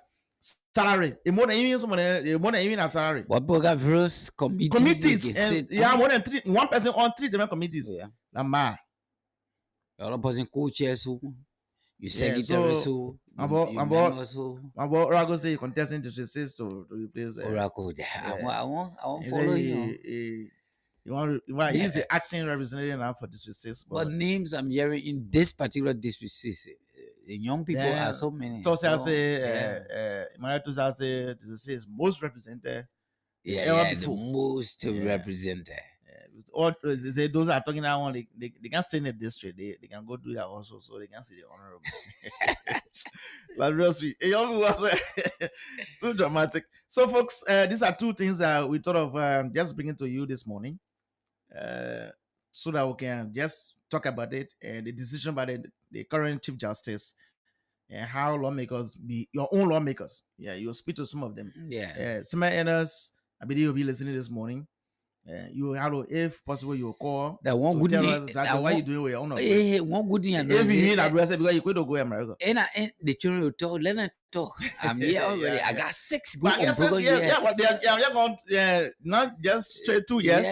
salary. More than even a salary. What about various committees? And, more than 3, one person on 3 different committees. Yeah. Lama. All person co-chairs who you secretaries who about Oracle say contesting to resist to replace Oracle. I want follow you. He's the acting representative now for District 6. But names I'm hearing in this particular District 6, the young people are so many. Tosa say, Emmanuel Tosa say, is most represented. The most represented. Or those are talking now, they can stay in the district. They can go do that also, so they can see the honorable. Like real sweet. Too dramatic. So, folks, these are 2 things that we thought of just bringing to you this morning. So that we can just talk about it and the decision by the current Chief Justice and how lawmakers be your own lawmakers. Yeah, you'll speak to some of them. Yeah. Some others, I believe you'll be listening this morning. You have to, if possible, you'll call. That one good tell us exactly what you doing with your own. One good thing. If you need address because you could go to America. And the children will talk. Let them talk. I'm here already. I got 6 good but they're going not just straight 2 years.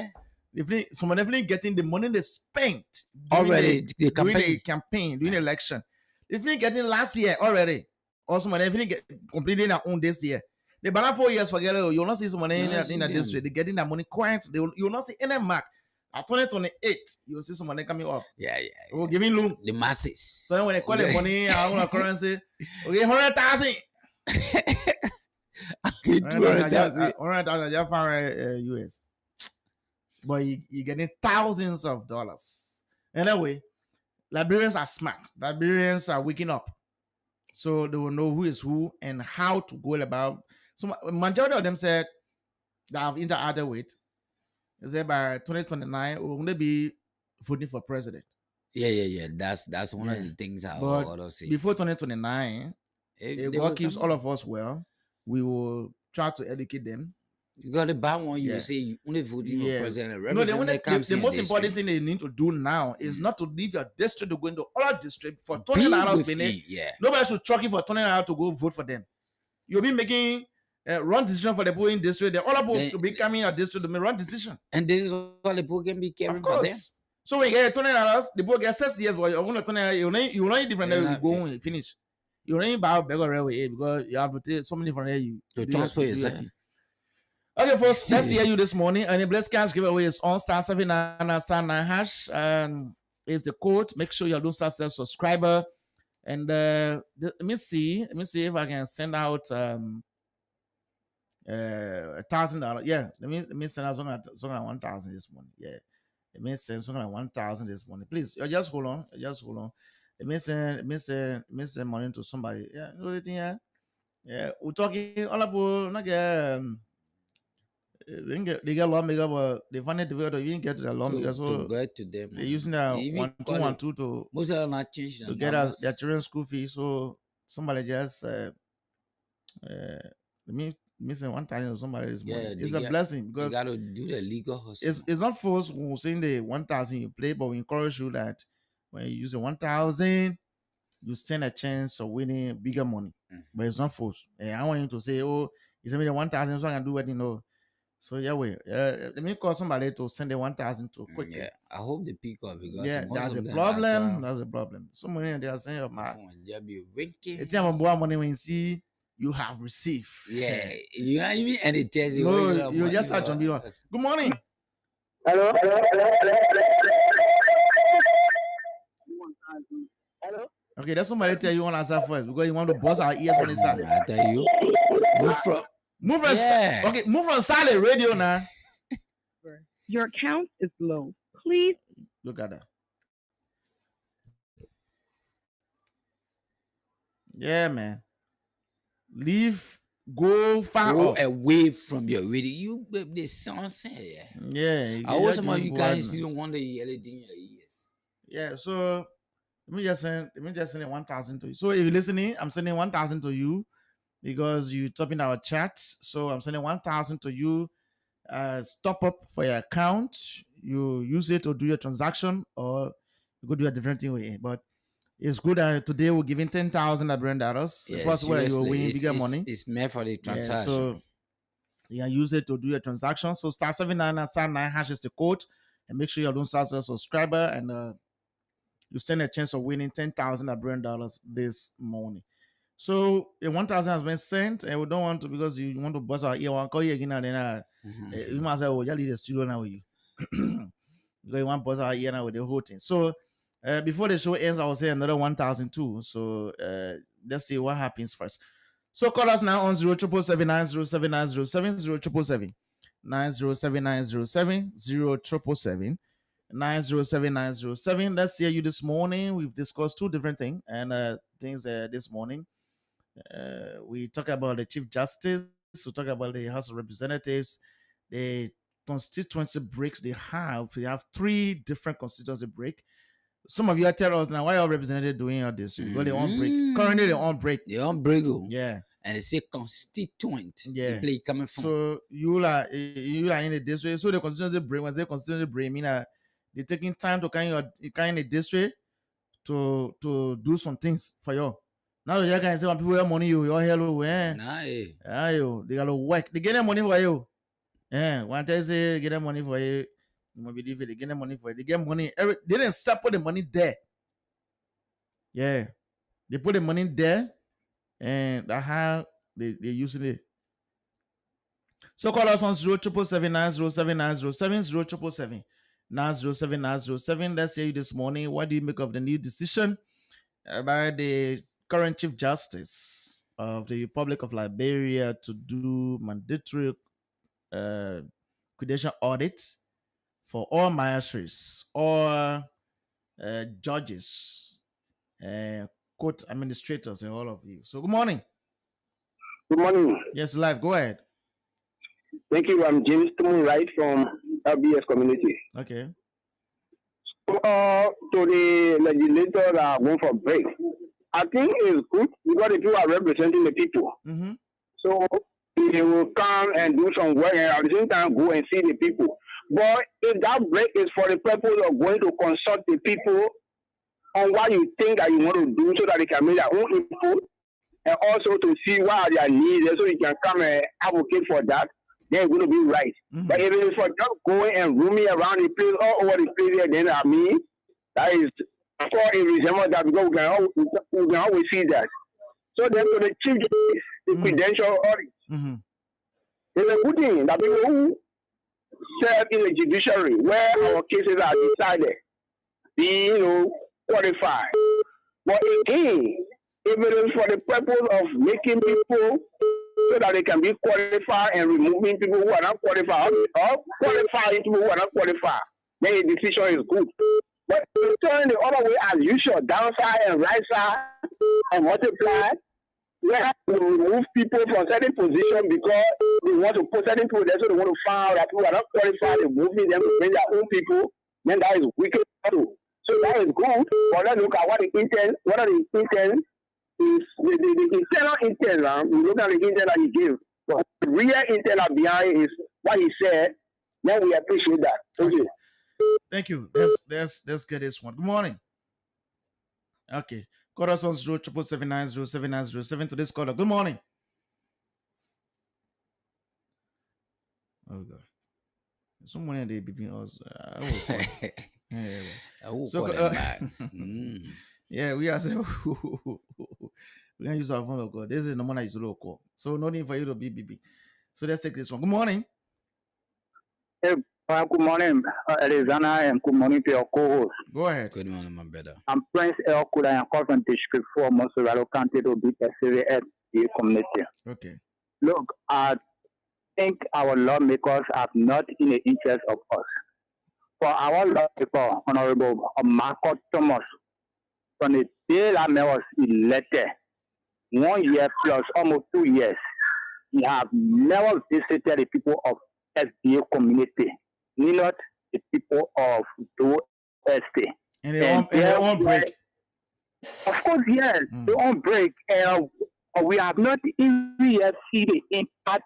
Yeah. Someone definitely getting the money they spent already during the campaign, during the election. Definitely getting last year already. Or someone definitely get completing their own this year. The banner 4 years, forget it. You'll not see someone in the district. They're getting that money quiet. You'll not see any mark. At 2028, you'll see someone coming up. Yeah. We'll give you loan. The masses. So when they call the money, our own currency, we get 100,000. 100,000 just for US. But you're getting thousands of dollars. Anyway, Liberians are smart. Liberians are waking up. So they will know who is who and how to go about. So majority of them said that I've interacted with, they said by 2029 we're going to be voting for president. Yeah. That's one of the things I will say. Before 2029, if God keeps all of us well, we will try to educate them You got to buy one. You Yeah. say you only voting for Yeah. president. No, Representative the most important thing they need to do now is not to leave your district to go into other district for Be $20 with minute. it, yeah. Nobody should truck you for $20 to go vote for them. You'll be making wrong decision for the people in district. The other people Then- to be coming in your district to make wrong decision. And this is what the people can be caring Of for them. course. So when you get $20, the book gets 6 years, but you're going to $20, you know different Yeah, than you not- go and finish. You ain't buy a beggar railway because you have to take so many from there. You To do transport your yourself. thing. Okay, folks, let's hear you this morning. And the Blessed Cash giveaway is on *79 and *9#. And is the code. Make sure you're doing start subscriber. And let me see if I can send out $1,000. Yeah, let me send out something like 1,000 this morning. Yeah, let me send something like 1,000 this morning. Please, just hold on. Let me send money to somebody. Yeah, you know the thing. Yeah, we're talking all about not get. They get lawmaker, but they find it difficult to even get to the lawmaker. To So get to them. they're using that Even call it- 1,212 to Most of them not changed to get their children's school fees. So somebody just let me send 1,000 to somebody this morning. Yeah, It's they a get- blessing You because got to do the legal hustle. it's not forced when we're saying the 1,000 you play, but we encourage you that when you use the 1,000, you stand a chance of winning bigger money. But it's not forced. I want you to say, oh, you send me the 1,000 so I can do what you know. So yeah, let me call somebody to send the 1,000 to quickly. Yeah, I hope they pick up because Yeah, most that's of a them problem. That's a problem. Somebody they are saying, oh, my, They'll be winking. it's time more money when you see you have received. Yeah, you know even and it tells you. No, you just start jumping on. Good morning. Hello? Okay, that's somebody tell you want to answer first because you want to bust our ears when it's out. I tell you, move from yeah. Move from silent radio now. Your account is low. Please look at that. Yeah, man. Go far go off. away from your radio. You the sounds here. Yeah. I was some of you guys still want to hear it in your ears. Yeah, so let me just send 1,000 to you. So if you're listening, I'm sending 1,000 to you because you top in our chat. So I'm sending 1,000 to you as top up for your account. You use it to do your transaction or you could do a different thing with it. But it's good that today we're giving $10,000 $1,000. Yeah, possible that you're winning bigger money. It's meant for the transaction. Yeah, so you can use it to do your transaction. So *79 and *9# is the code. And make sure you're doing start as a subscriber and you stand a chance of winning $10,000 $1,000 this morning. So 1,000 has been sent, and we don't want to because you want to bust our ear. I'll call you again, and then you might say, "Oh, you leave the studio now with you." Because you want to bust our ear now with the whole thing. So before the show ends, I will say another 1,000 too. So let's see what happens first. So call us now on 0777907907077 907907077 907-907. Let's hear you this morning. We've discussed two different things this morning. We talk about the Chief Justice. We talk about the House of Representatives, the constituency breaks they have. We have 3 different constituency break. Some of you are telling us now why are representatives doing all this? Because they on break. Currently, they on break. They on break. Yeah. And they say constituent. Yeah. The play coming from. So you are in the district. So the constituency break, when I say constituency break, mean that they're taking time to kind of the district to do some things for you. Now you can say when people have money, you hello, Nah, they gotta work. They get their money for you. One time say they get their money for you. You might believe it, they get their money for you. They get money. They didn't separate the money there. Yeah. They put the money there and that's how they using it. So call us on 07779079070 907-907. Let's hear you this morning. What do you make of the new decision by the current Chief Justice of the Republic of Liberia to do mandatory credential audits for all magistrates, all judges, court administrators, and all of you? So good morning. Good morning. Yes, live. Go ahead. Thank you. I'm James Tumu, right from LBS community. Okay. To the legislators that are going for break, I think it's good because the people are representing the people. Mm-hmm. So They will come and do some work and at the same time go and see the people. But if that break is for the purpose of going to consult the people on what you think that you want to do so that they can make their own input and also to see what are their needs so you can come and advocate for that, then it's going to be right. But if it is for just going and roaming around the place all over the place, then I mean, that is for a resemble that because we can always see that. So then to the chief justice, the credential audit. It's a good thing that people who serve in the judiciary where our cases are decided be, qualified. But again, if it is for the purpose of making people so that they can be qualified and removing people who are not qualified or qualifying people who are not qualified, then the decision is good. But turn the other way as usual, downside and right side and multiply, we have to remove people from certain positions because they want to put certain people there, so they want to find out that people are not qualified, they're moving them to bring their own people, then that is wicked too. So that is good, but let's look at what the intent is the internal intent. We look at the intent that he gave. But the real intent behind is what he said, then we appreciate that. Thank you. Thank you. Let's get this one. Good morning. Okay. Call us on 077790790 to this caller. Good morning. Oh God. Someone they beeping us. Yeah, we are saying we can use our phone local. This is the one that is local. So no need for you to be BB. So let's take this one. Good morning. Hey, good morning, Alexander, and good morning to your co-host. Go ahead. Good morning, my brother. I'm Prince El Kuda and call from District 4, Monserrado County to be a CVS community. Okay. Look, I think our lawmakers are not in the interest of us. For our lawmaker, Honorable Marco Thomas, from the day that man was elected, 1 year plus almost 2 years, he have never visited the people of SBA community, neither the people of Do Estate. And they won't break. Of course, yes, they won't break. We have not even yet seen the impact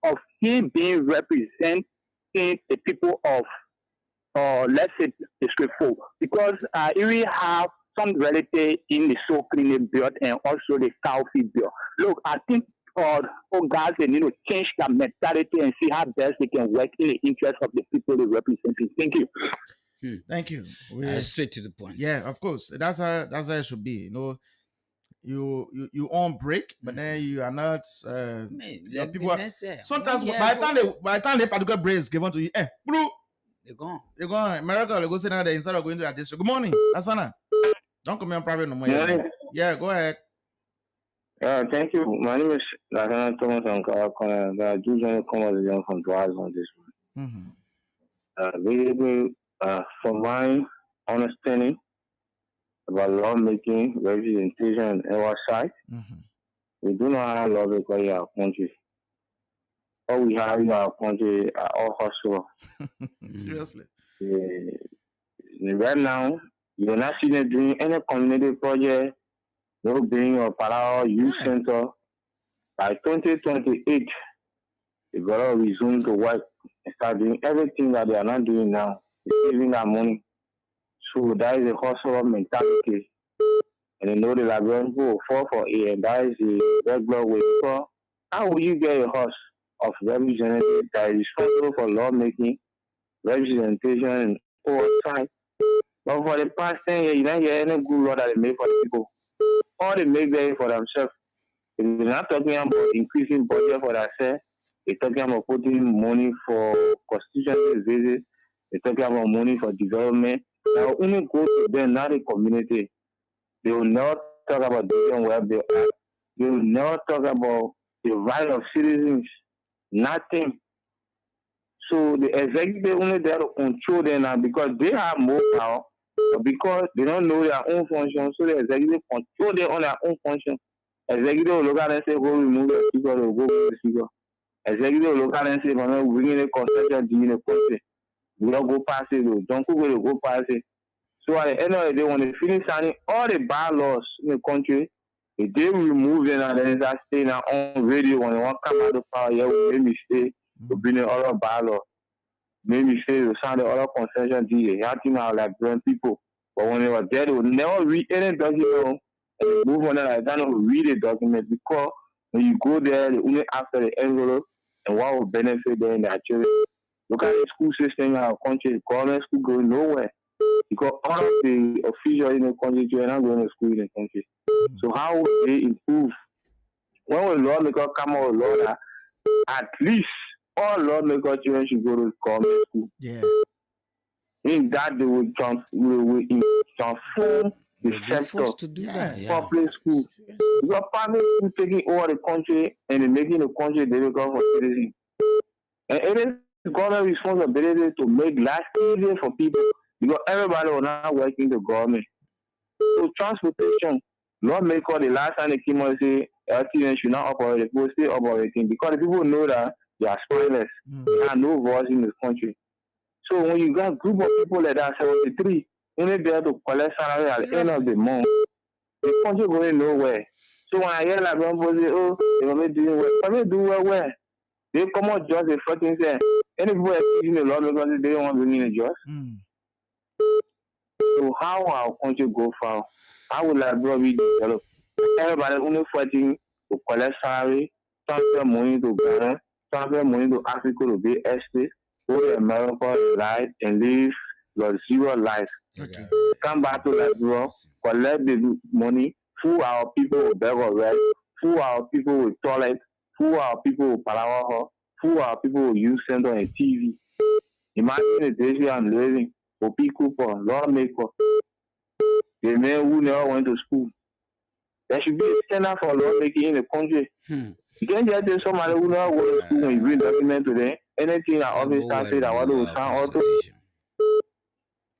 of him being representing the people of, let's say, District 4, because we have some relative in the soul cleaning build and also the cow feed build. Look, I think guys, they need to change their mentality and see how best they can work in the interest of the people they represent. Thank you. Thank you. Straight to the point. Yeah, of course. That's how it should be. You on break, but then you are not. People are, sometimes by the time they particular break is given to you, blue. They're gone. America, they go sit down there instead of going to that district. Good morning, Asana. Don't come here on private no more. Yeah, go ahead. Thank you. My name is Lasana Thomas and I do join the from Dwaz on this one. Basically, from my understanding about lawmaking, representation, and our side, we do not have lawmakers in our country. All we have in our country are all hustlers. Seriously. Right now, you're not seeing them doing any community project. No being a Palau Youth Center. By 2028, they gotta resume to work and start doing everything that they are not doing now. They're saving that money. So that is a hustle mentality. And they know the Liberian people will fall for it, and that is the regular way. So how will you get a horse of representative that is responsible for lawmaking, representation, and oversight? But for the past 10 years, you don't hear any good law that they make for the people. All they make there for themselves. They're not talking about increasing budget for themselves. They're talking about putting money for constitutional visits. They're talking about money for development. Now, only go to them, not the community. They will not talk about doing where they are. They will not talk about the right of citizens. Nothing. So the executive only there to control them now because they have more power. But because they don't know their own function, so the executive control them on their own function. Executive will look at and say, go remove the speaker, or go the speaker. Executive will look at and say, we're bringing a concession in the country. We don't go past it, don't go past it. So at the end of the day, when they finish signing all the bylaws in the country, If they remove them and then start staying on radio when they want to come out of power, yeah, we made mistake to bring the other bylaw. Made mistake to sign the other concession deal. You have to know like brand people. But when they were there, they would never read any document. And they move on and I don't read the document because when you go there, they only after the envelope and what will benefit them in their children. Look at the school system in our country. The government school going nowhere. Because all of the officials in the country are not going to school in the country. So how will they improve? When will lawmakers come out with law that at least all lawmakers children should go to government school? Yeah. In that they will transform the sector forced to do that. Yeah. public school. Because public school taking over the country and making the country difficult for citizens. And it is government responsibility to make life easier for people because everybody will not work in the government. So transportation, lawmaker the last time they came out and say LTN should not operate, they will stay operating because the people know that they are spineless. They have no voice in this country. So when you got a group of people like that, 73, only there to collect salary at the end of the month, the country going nowhere. So when I hear like people say, oh, they will be doing well, but they do well where? They come out just a fucking say, any people are teaching the law because they don't want to bring in a job. So how our country go far? How will Liberia be developed? Everybody only fighting to collect salary, transfer money to Ghana, transfer money to Africa to be estate, go to America, life, and live the zero life. Okay. Come back to Liberia, collect the money, fool our people with bag of rice, fool our people with toilet, fool our people with palawa, fool our people with youth center and TV. Imagine the days I'm living. Opi Cooper, lawmaker, the men who never went to school. There should be a standard for lawmaking in the country. You can't just tell somebody who never went to school when you bring document to them. Anything that officer say that what they will sign auto.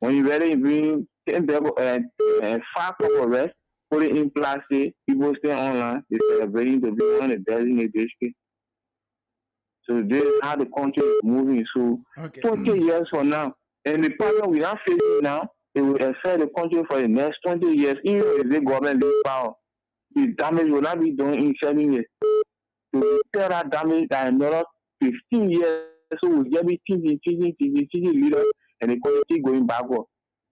When you ready, you bring 10 people and 5 couple of rest, put it in plastic, people stay online, they celebrating to be on the designated district. So this is how the country is moving. So 20 years from now, and the problem we are facing now, it will affect the country for the next 20 years. Even if the government leaves power, the damage will not be done in 7 years. To repair that damage that another 15 years, so we'll just be teaching leaders, and the country going backward.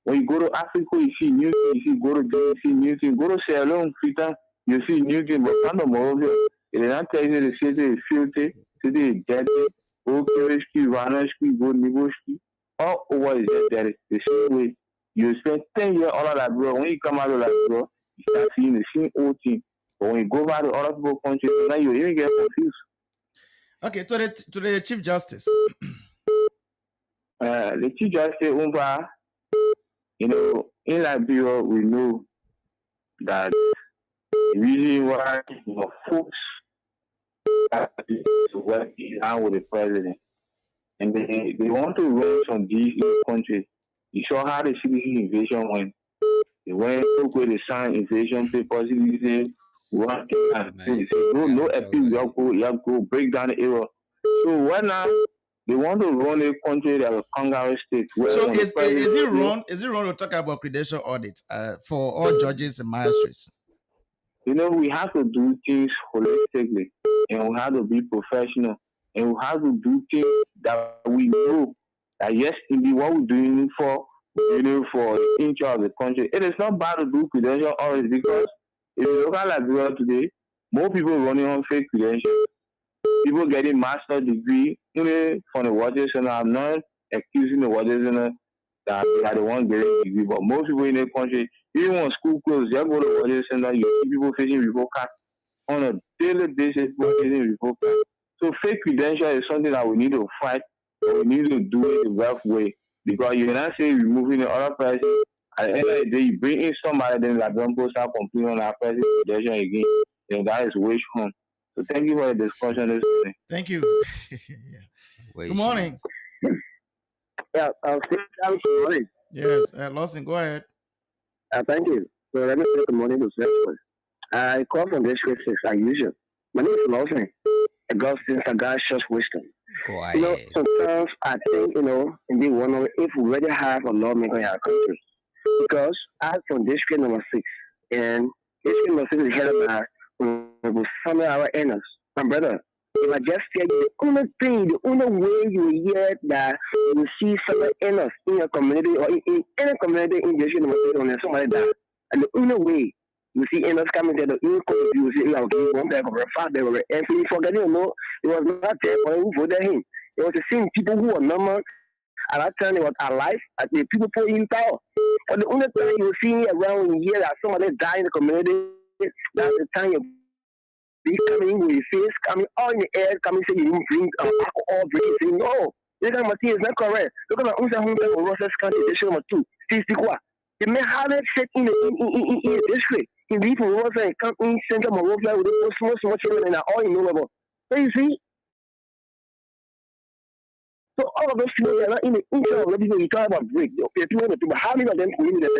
When you go to Africa, you see new things. You go to Ghana, you see new things. Go to Sierra Leone, Freetown, you see new things. But kind of Morovia, it is not telling you the city is filthy, city is dirty, go Kerishki, Vanashki, go Niboshki. All over is just dirty. The same way you spend 10 years all of that, bro. When you come out of that, bro, you start seeing the same old thing. But when you go back to other people's countries, now you even get confused. Okay, to the Chief Justice. The Chief Justice, you know, in Liberia, we know that the reason why folks are working now with the president, and they want to run some deals in the country. You saw how the citizen invasion went. They went to go to sign invasion papers, citizen work and say, no appeal, you have to break down the error. So what now? They want to run a country that is a kangaroo state. So is it wrong? Is it wrong to talk about credential audit for all judges and magistrates? You know, we have to do things holistically, and we have to be professional, and we have to do things that we know that yes, indeed, what we're doing for the interest of the country. It is not bad to do credential audit because if you look at Liberia today, more people running on fake credentials. People getting master's degree only from the Water Center. I'm not accusing the Water Center that they are the one getting a degree, but most people in the country, even when school closed, just go to the Water Center, you see people facing revoke card on a daily basis, people facing revoke card. So fake credential is something that we need to fight, but we need to do it the rough way. Because you're not saying removing the other person, at the end of the day, you bring in somebody, then like don't post out complaining on that person's credential again, then that is waste home. So thank you for the discussion this morning. Thank you. Good morning. Yeah, good morning. Yes, Lawson, go ahead. Thank you. So let me say good morning to Seth. I call from this place as usual. My name is Lawson. Augustine Sagacious Wisdom. Go ahead. You know, sometimes I think, indeed wonder if we already have a lawmaker in our country. Because I'm from district number 6, and It's must be headed by some of our enemies. My brother, if I just tell you the only way you will hear that you see some enemies in your community or in any community in the nation or somebody that, and the only way you see enemies coming to the income, you see, okay, one type of a father, and so you forget, it was not there for who voted him. It was the same people who were normal. At that time, it was alive. At the people put in power. But the only time you see around here that somebody die in the community, that's the time you be coming with your face, coming all in the air, coming say you bring alcohol, bring no. This kind of thing is not correct. Look at my own home in Rosses County, district number 2. See, the may have it set in the district. In the people who say come in Central Monrovia with those small children and all in November. So you see. So all of those people are not in the interest of the people you talk about break. The people, how many of them believe that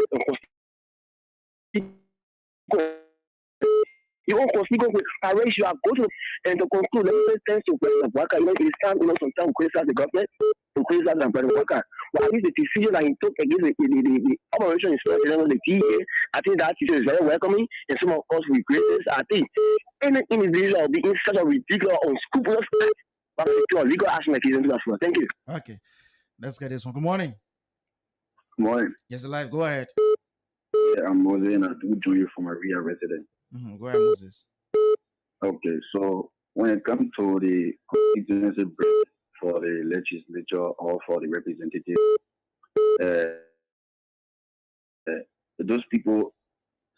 you won't consider with a ratio of go to and to conclude the sense of the worker, it is time, sometimes criticize the government, to criticize the worker. But this the decision that he took against the operation is the DA. I think that decision is very welcoming, and some of us we create this. I think any individual will be in such a ridiculous or unscrupulous act. Legal action mechanism. Thank you. Okay, let's get this one. Good morning. Good morning. Yes, live. Go ahead. Yeah, I'm Moses, and I do join you from a real resident. Go ahead, Moses. Okay, so when it comes to the constituency break for the legislature or for the representative, those people,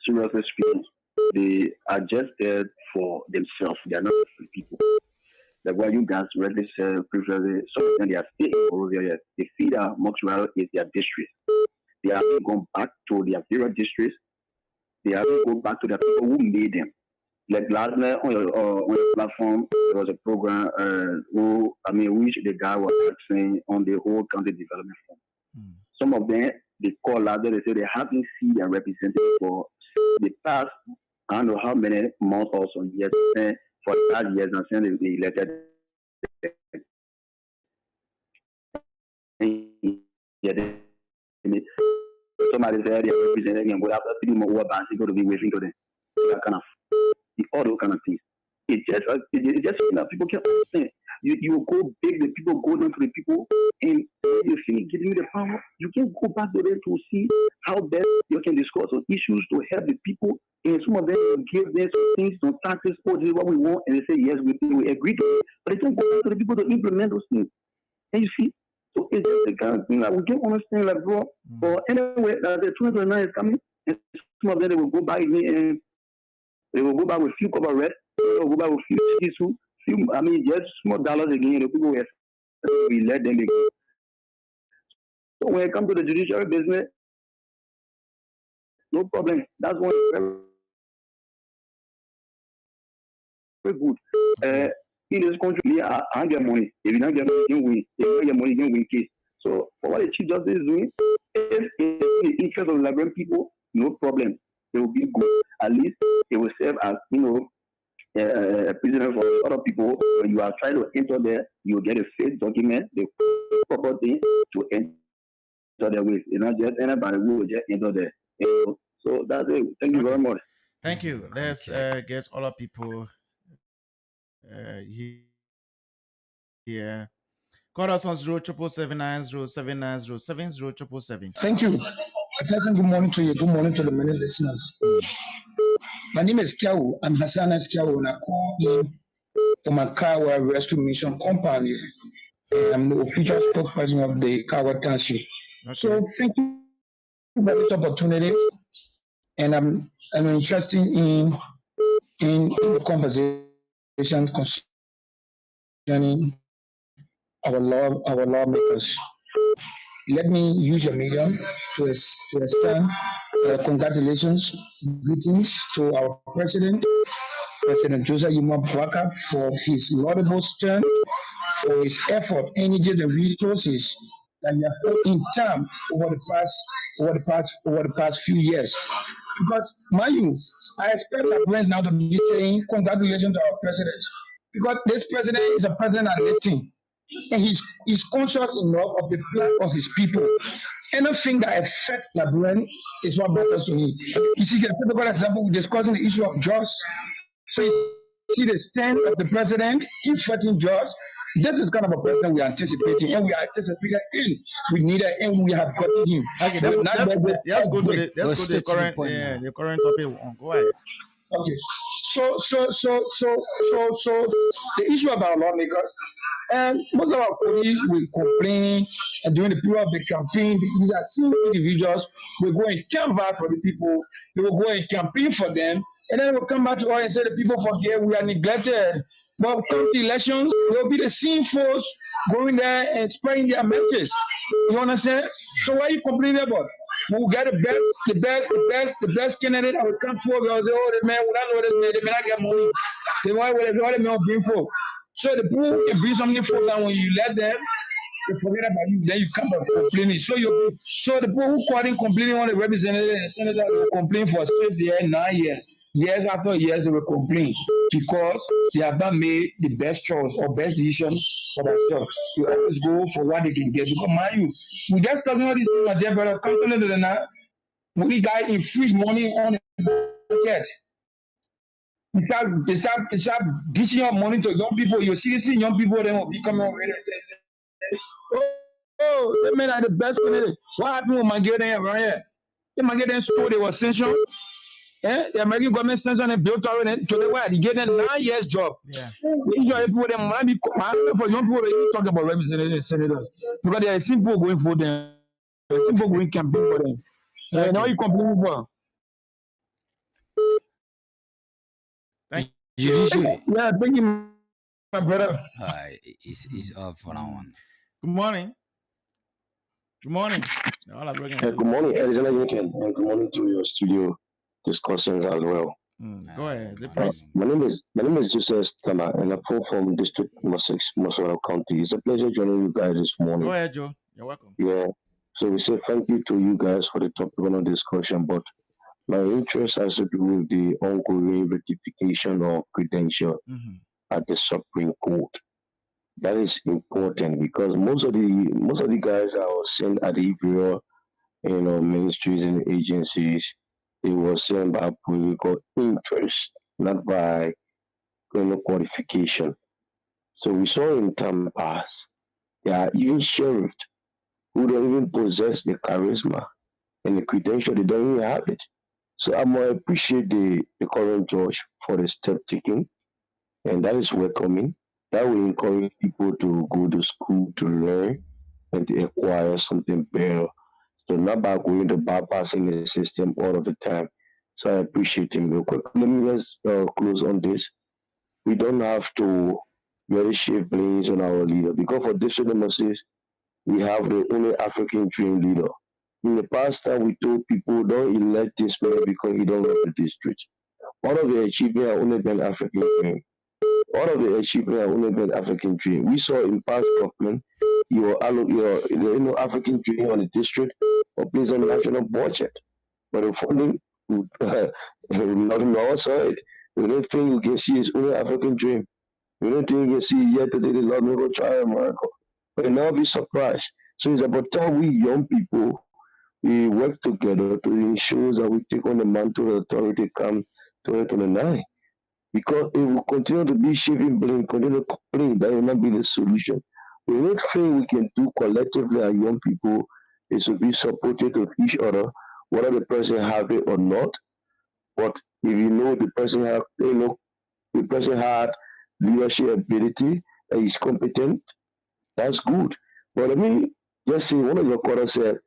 seriously speaking, they are just there for themselves. They are not for people. Like what you guys already said previously, some of them they are still in Monrovia. They feel that Montreal is their district. They are going back to their various districts. They have to go back to the people who made them. Like last night on your platform, there was a program which the guy was asking on the whole county development fund. Some of them, they call last day, they say they haven't seen their representative for the past, I don't know how many months or some years, for the past years, and saying they elected. Somebody said they are representing them, but after 3 more work bands, going to be waiting to them. That kind of, all those kind of things. It's just that people can't understand. You go big, the people go down to the people, and you feel giving you the power, you can go back to them to see how best you can discuss on issues to help the people. And some of them will give them some things, some taxes, this is what we want, and they say, yes, we agree to it. But they don't go back to the people to implement those things. And you see, so it's just the kind of thing that we can understand, like, bro. But anyway, the 2029 is coming, and some of them they will go back again, and they will go back with few cup of red, they will go back with few cheese, just small dollars again. The people we let them again. So when it comes to the judicial business, no problem. That's one very, very good. In this country, I get money. If you don't get money, you can win. If you don't get money, you can win case. So for what the Chief Justice is doing, if in the interest of the Liberian people, no problem. It will be good. At least it will serve as, a prisoner for other people. When you are trying to enter there, you will get a fake document, the proper thing to enter there with. It's not just anybody who will just enter there. So that's it. Thank you very much. Thank you. Let's get all our people here. Call us on 0777907907077. Thank you. A pleasant good morning to you. Good morning to the many listeners. My name is Kiawu. I'm Hassan Kiawu, and I call in from a Kawa Rescue Mission Company. I'm the official spokesperson of the Kawa Township. Okay. So thank you for this opportunity, and I'm interested in the conversation concerning our lawmakers. Let me use your medium to extend congratulations, greetings to our President Joseph Yuma Bouaka, for his laudable stand, for his effort, energy, and resources that he has put in time over the past few years. Because, mind you, I expect our friends now to be saying congratulations to our president, because this president is a president that listens. and he's conscious enough of the plight of his people. Anything that affects Liberian is what matters to him. You see, for example, we're discussing the issue of jobs. So you see the stand of the president in fighting jobs. This is kind of a president we are anticipating, and we are anticipating him. We need it, and we have gotten him. Okay, let's go to the current topic. Go ahead. Okay. So the issue about lawmakers, and most of our police will complain during the period of the campaign. These are single individuals will go and canvass for the people. They will go and campaign for them, and then they will come back to us and say the people forget we are neglected. But come to elections, there will be the same folks going there and spreading their message. You understand? So what are you complaining about? We will get the best candidate that will come forward. We'll say, oh, the man, we don't know this man, they may not get money. They want the man bring for. So the people can bring something for them when you let them, they forget about you, then you come back complaining. So the people who call in complaining on the representative and senator, they will complain for 6 years, 9 years. Years after years, they will complain because they have not made the best choice or best decision for themselves. They always go for what they can get. Because mind you, we just talking about this thing, my dear brother, come to the now. We got infuse money on the budget. They start dishing out money to young people. You see young people, they will become already. Oh, they made the best candidate. What happened with Mangaden around here? The Mangaden store, they were sanctioned. The American government sanctioned and built already to the way they get them 9 years job. Yeah. For young people, they talk about representatives and senators because they are simple going for them. They are simple going campaign for them. Okay. Now you complain for. Thank you. Yeah, thank you, my brother. It's off for that one. Good morning. Good morning. Good morning, Arizona Weekend, and good morning to your studio discussions as well. Go ahead. My name is Joseph Stana, and I'm from District Number 6, Mosoro County. It's a pleasure joining you guys this morning. Go ahead, Joe. You're welcome. Yeah. So we say thank you to you guys for the topic on the discussion, but my interest has to do with the ongoing rectification of credential at the Supreme Court. That is important because most of the guys I was sent at the various ministries and agencies, they were sent by political interest, not by qualification. So we saw in time past, there are even sheriffs who don't even possess the charisma and the credential, they don't even have it. So I more appreciate the current judge for the step taken, and that is welcoming. That will encourage people to go to school to learn and to acquire something better. So not by going to bypassing the system all of the time. So I appreciate him real quick. Let me just close on this. We don't have to really shape blames on our leader because for District Number 6, we have the only African trained leader. In the past time, we told people don't elect this man because he don't run the district. All of the achievements have only been African trained. All of the achievements have only been African trained. We saw in past government, your African trained on the district or placed on the national budget. But the funding, not on our side. The only thing you can see is only African dream. The only thing you can see yet today is Lord Miracle Trial America. But you'll never be surprised. So it's about time we young people, we work together to ensure that we take on the mantle of authority come 2029. Because it will continue to be shaving blame, continue to complain, that will not be the solution. The only thing we can do collectively as young people is to be supportive of each other, whether the person have it or not. But if you know the person have, the person had leadership ability and is competent, that's good. But I mean, just say one of your quarters said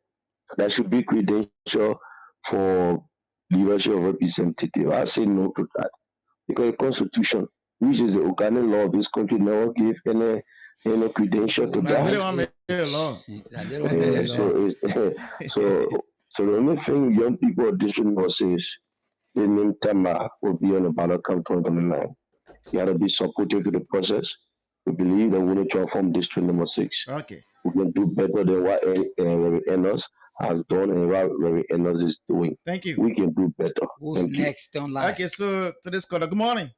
that should be credential for leadership representative. I say no to that. Because the Constitution, which is the organic law of this country, never give any credential to that. So the only thing young people of District Number 6, the name Tema will be on the ballot come 2029. You have to be supportive to the process. We believe that we need to transform District Number 6. Okay. We can do better than what Reverend Enos has done and what Reverend Enos is doing. Thank you. We can do better. Who's next on line? Okay, so to this caller, good morning.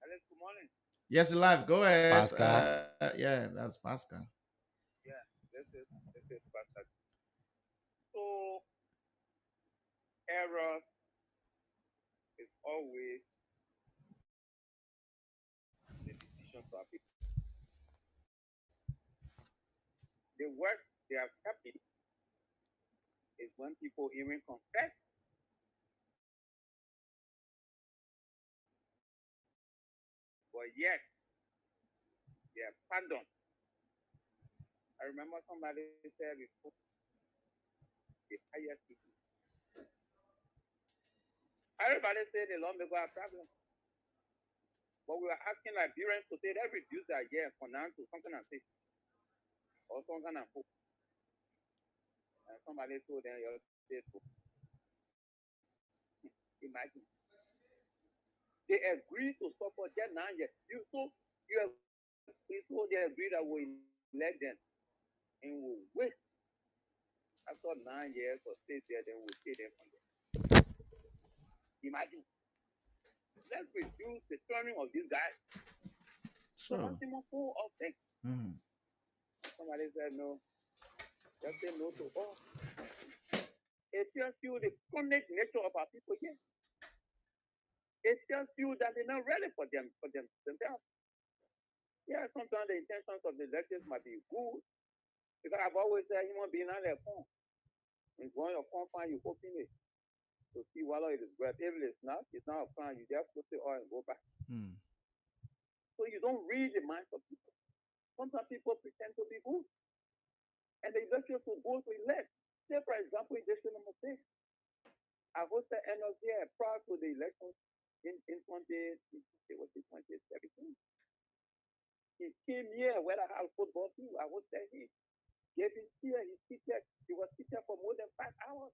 Good morning. Yes, live. Go ahead. Pascal. Yeah, that's Pascal. Yeah, this is Pastor. So error is always the decision for our people. The work they are happy is when people even confess. But yet they are pardoned. I remember somebody said before the highest people. Everybody said the Lord may go have problem. But we were asking Liberians to say let's reduce that year for now to something and say or something and hope. And somebody told them your state hope. Imagine. They agreed to support them 9 years. You so they agreed that we elect them and we'll wait after 9 years or stay there, then we'll stay there from there. Imagine. Let's reduce the turning of these guys. Sure. So maximum 4 or 6. Mm-hmm. Somebody said no. Just say no to all. It tells you the chronic nature of our people here. It tells you that they're not ready for themselves. Yeah, sometimes the intentions of the electors might be good. Because I've always said human being on their phone. When you go on your phone, you open it to see whether it is good. If it's not a fine. You just put it on and go back. Mm. So you don't read the minds of people. Sometimes people pretend to be good. And the electors will go to elect. Say, for example, in District number 6, I hosted NLC prior to the election in 2017. He came here where I had football too. I hosted him. Gave him here. He was seated for more than 5 hours.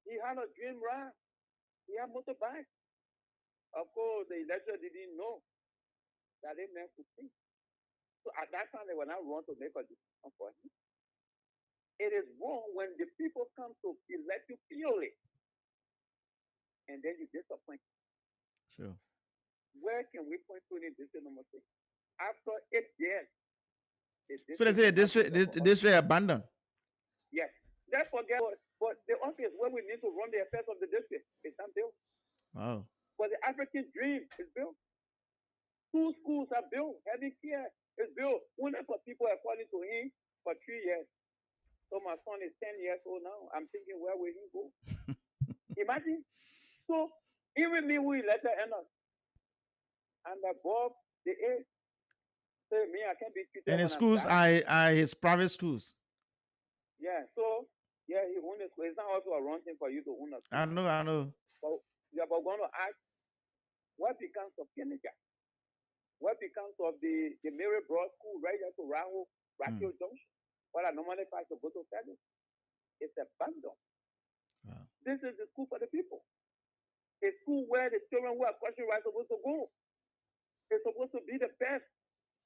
He had a dream ride. He had motorbike. Of course, the elector didn't know that they man could see. So at that time, they were not wrong to make a decision for him. It is wrong when the people come to elect you purely, and then you disappoint. Sure. Where can we point to in district number 6? After 8 years. So they say the district abandoned. Yes. Let's forget but the office where we need to run the affairs of the district is not built. Wow. But the African dream is built. 2 schools are built. Heavy care is built. Only for people according to him for 3 years. So my son is 10 years old now. I'm thinking, where will he go? Imagine. So even me, we let her end up. And above the age. Say me, I can't be treated. And his schools are his private schools. Yeah, so yeah, he owns a school. It's not also a wrong thing for you to own a school. I know. But we're going to ask what becomes of Kennedy? What becomes of the Mary Broad School right here to Rahul Junction? What I normally pass to go to service. It's abandoned. Wow. This is the school for the people. A school where the children who are question are supposed to go. It's supposed to be the best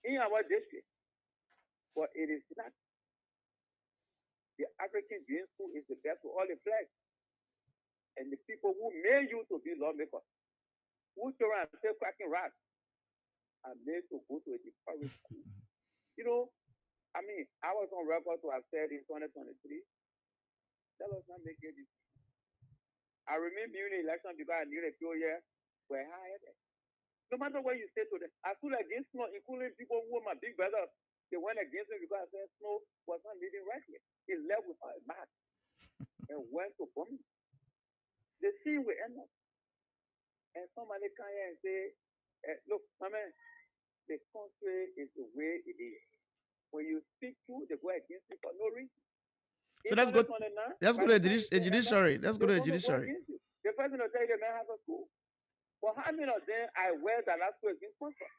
in our district. But it is not. The African Dream School is the best for all the flags. And the people who made you to be lawmakers, who children are still cracking rats, are made to go to a different school. You know, I mean, I was on record to have said in 2023, that was not making this. I remember during the election because I knew the few years were high-headed. No matter what you say to them, I stood against Snow, including people who were my big brothers. They went against me because I said Snow was not leading rightly. He left without a mask and went to bomb. The scene will end up. And somebody come here and say, look, my man, the country is the way it is. When you speak to, they go against you for no reason. So let's go to the judiciary. Let's go to the judiciary. The person will tell you the man has a school. But how many of them are aware that that school is being sponsored?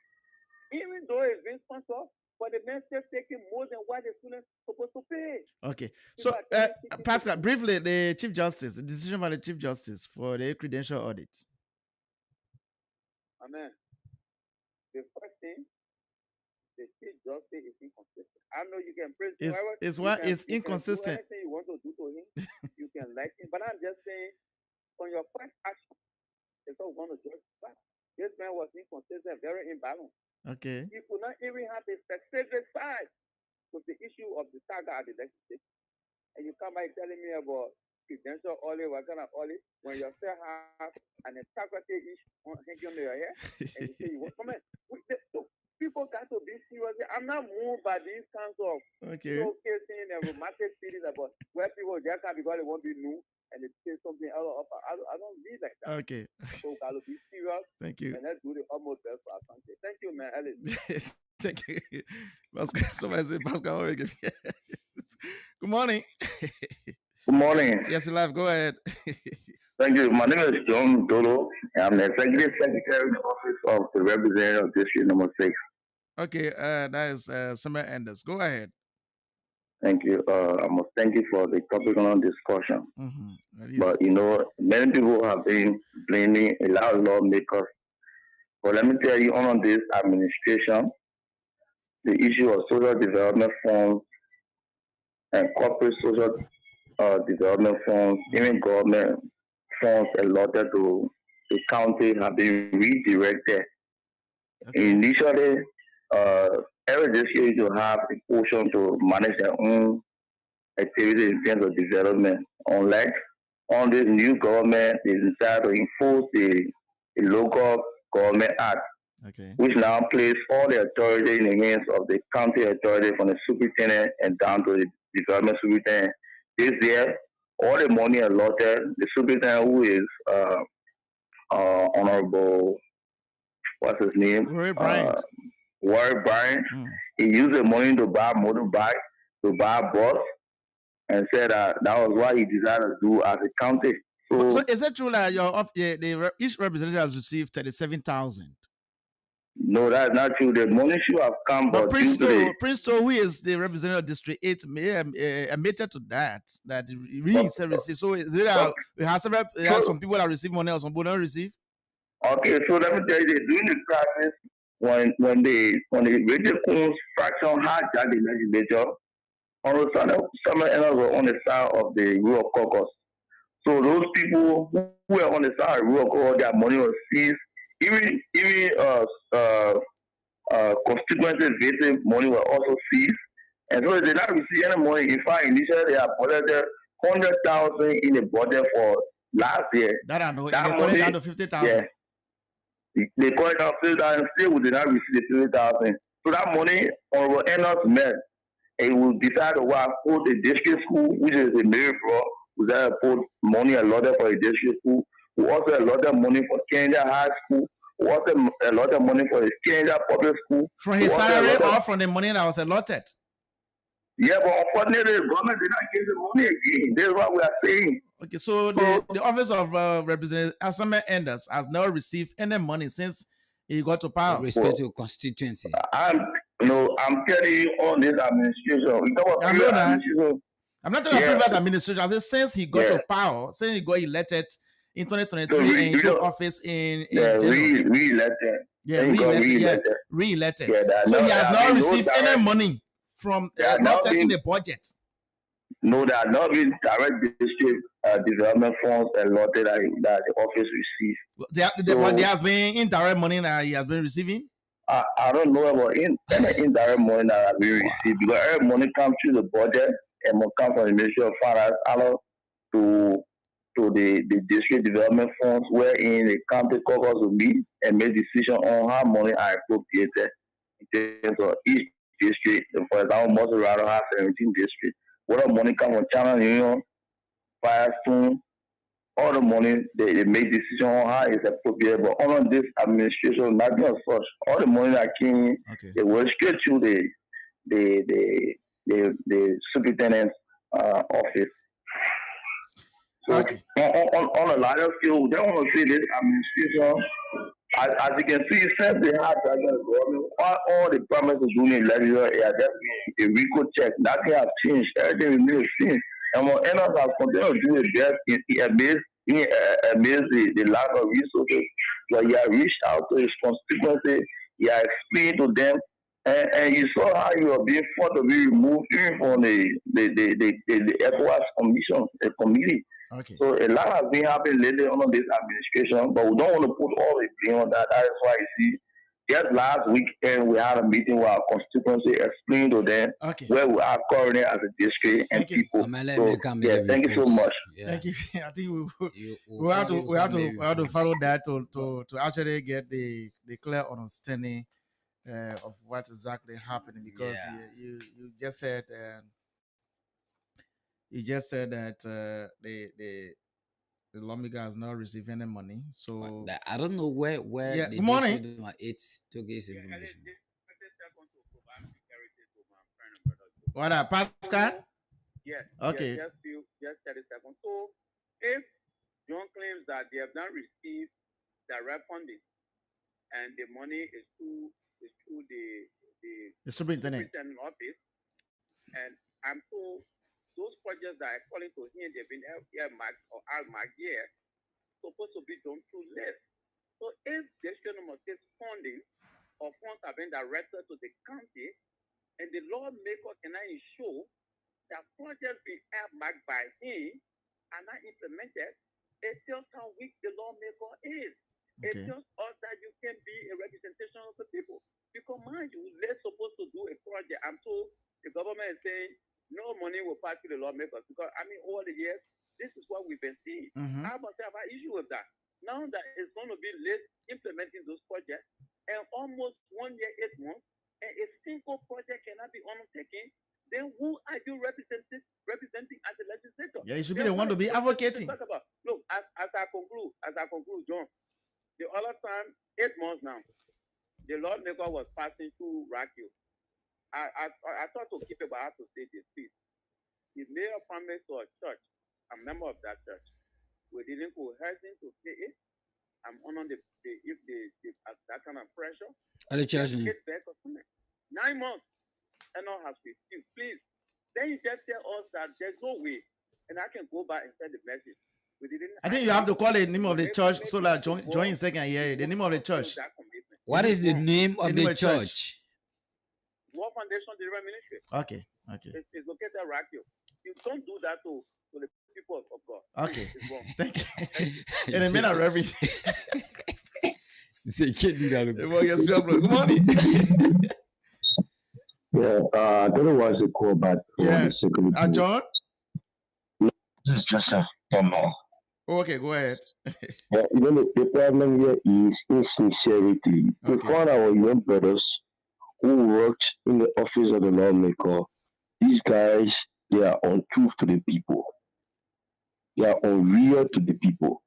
Even though it's being sponsored, but the man still taking more than what the students supposed to pay. Okay. So, Pascal, briefly, the Chief Justice, the decision by the Chief Justice for the credential audit. Amen. The first thing, the Chief Justice is inconsistent. I know you can praise him. Is inconsistent. Anything you want to do to him, you can like him. But I'm just saying, on your first action, it's all going to judge back. This man was inconsistent, very imbalanced. Okay. He could not even have a specific side with the issue of the saga at the legislature. And you come back telling me about presidential olive, what kind of olive, when you still have an integrity issue hanging on your head, and you say you want comment. People got to be serious. I'm not moved by these kinds of showcasing and romantic feelings about where people just can't because they won't be new and they say something else. I don't read like that. Okay. So got to be serious. Thank you. And let's do the almost best for our country. Thank you, man. Alice. Thank you. Pascal, somebody say Pascal. Good morning. Good morning. Yes, live. Go ahead. Thank you. My name is John Dolo. I'm the Executive Secretary in the Office of the Representative of District Number 6. Okay, that is Summer Enders. Go ahead. Thank you. I must thank you for the topic on discussion. Mm-hmm. But you know, many people have been blaming a lot of lawmakers. But let me tell you, on this administration, the issue of social development funds and corporate social development funds, even government funds allotted to the county have been redirected. Okay. Initially, every district used to have a portion to manage their own activities in terms of development. Unlike on this new government, they decided to enforce the local government act, which now places all the authority in the hands of the county authority from the superintendent and down to the development superintendent. This year, all the money allotted, the superintendent, who is Honorable, what's his name? Warren Bryant. Warren Bryant. He used the money to buy a motorbike, to buy a bus, and said that was what he decided to do as a county. So is it true that each representative has received 37,000? No, that's not true. The money should have come, but Prince To, who is the representative of District 8, admitted to that he received. So is it has some people that receive money or some people don't receive? Okay, so let me tell you, during the crisis, when the Richard Coons fraction hijacked the legislature, some were on the side of the Rural Caucus. So those people who were on the side of the Rural Caucus, their money was seized. Even constituency visit money was also seized, and so they did not receive any money. In fact, initially they had budgeted 100,000 in the budget for last year. That money down to 50,000. Yeah, they called it down to 50,000. Still, we did not receive the 50,000. So that money, Honorable Enos met, and we decided to put the district school, which is a Mary Fraud. We decided to put money allotted for the district school. We also allotted money for Kenya High School. We also allotted money for the Kenya Public School. From his salary or from the money that was allotted? Yeah, but unfortunately, the government did not give the money again. This is what we are saying. Okay, so the Office of Representative Asama Enders has not received any money since he got to power. With respect to your constituency. I'm telling you on this administration. I'm not talking about previous administration. I said since he got to power, since he got elected in 2023 and he took office in re-elected. Yeah, re-elected. Yeah, so he has not received any money from not in the budget. No, there have not been direct district development funds allotted that the office received. There has been indirect money that he has been receiving? I don't know about indirect money that has been received, because every money comes through the budget and will come from the Ministry of Finance to the district development funds, wherein the county caucus will meet and make decision on how money are appropriated in terms of each district. For example, Montserrat has 17 districts. Whatever money comes from Channel Union, Firestone, all the money they make decision on how it's appropriate. But under this administration, nothing of such. All the money that came in, they went straight to the superintendent's office. So on a larger scale, we don't want to see this administration. As you can see, since they had all the promises doing in legislature, it has just been a RICO check. Nothing has changed. Everything remains the same. And what NS has continued to do his best amidst the lack of resources. But he has reached out to his constituency, he has explained to them, and you saw how you are being fought to be removed even from the ECOWAS commission, the committee. Okay. So a lot has been happening lately under this administration, but we don't want to put all the blame on that. That is why you see, just last weekend we had a meeting with our constituency, explained to them where we are currently as a district and people. So, yeah, thank you so much. Thank you. I think we have to follow that to actually get the clear understanding of what's exactly happening, because you just said that the lawmaker has not received any money. So I don't know where yeah. the Good morning. it took his information. What up, Pascal? Yes. Okay. Just 30 seconds. So if John claims that they have not received direct funding and the money is through the superintendent office, and I'm told those projects that according to him they've been earmarked or earmarked here supposed to be done through list. So if the district number 6 funding or funds have been directed to the county and the lawmaker cannot ensure that projects be earmarked by him and not implemented, it tells how weak the lawmaker is. It tells us that you can be a representation of the people. Because mind you, they're supposed to do a project. I'm told the government is saying no money will pass to the lawmakers, because I mean all the years this is what we've been seeing. I must have an issue with that. Now that it's going to be late implementing those projects, and almost 1 year, 8 months, and a single project cannot be undertaken, then who are you representing as a legislator? Yeah, you should be the one to be advocating. Talk about. Look, as I conclude, John, the other time, 8 months now, the lawmaker was passing through Rakio. I thought to keep it, but I have to say this, please. The mayor promised to a church, I'm a member of that church. We didn't coerce him to say it. I'm on the if that kind of pressure. Are the church name? 9 months, and all has refused. Please, then you just tell us that there's no way, and I can go back and send the message. We didn't. I think you have to call the name of the church so that join second here. The name of the church. What is the name of the church? World Foundation Deliverance Ministry. Okay. It's located at Rakio. You don't do that to the people of God. Okay. Thank you. And a man of reverend. Say can't do that. Good morning. Yeah, I don't know why it's a call back. Yeah. John? This is Joseph Tomo. Okay, go ahead. Yeah, the problem here is insincerity. We found our young brothers who worked in the office of the lawmaker. These guys, they are untruth to the people. They are unreal to the people.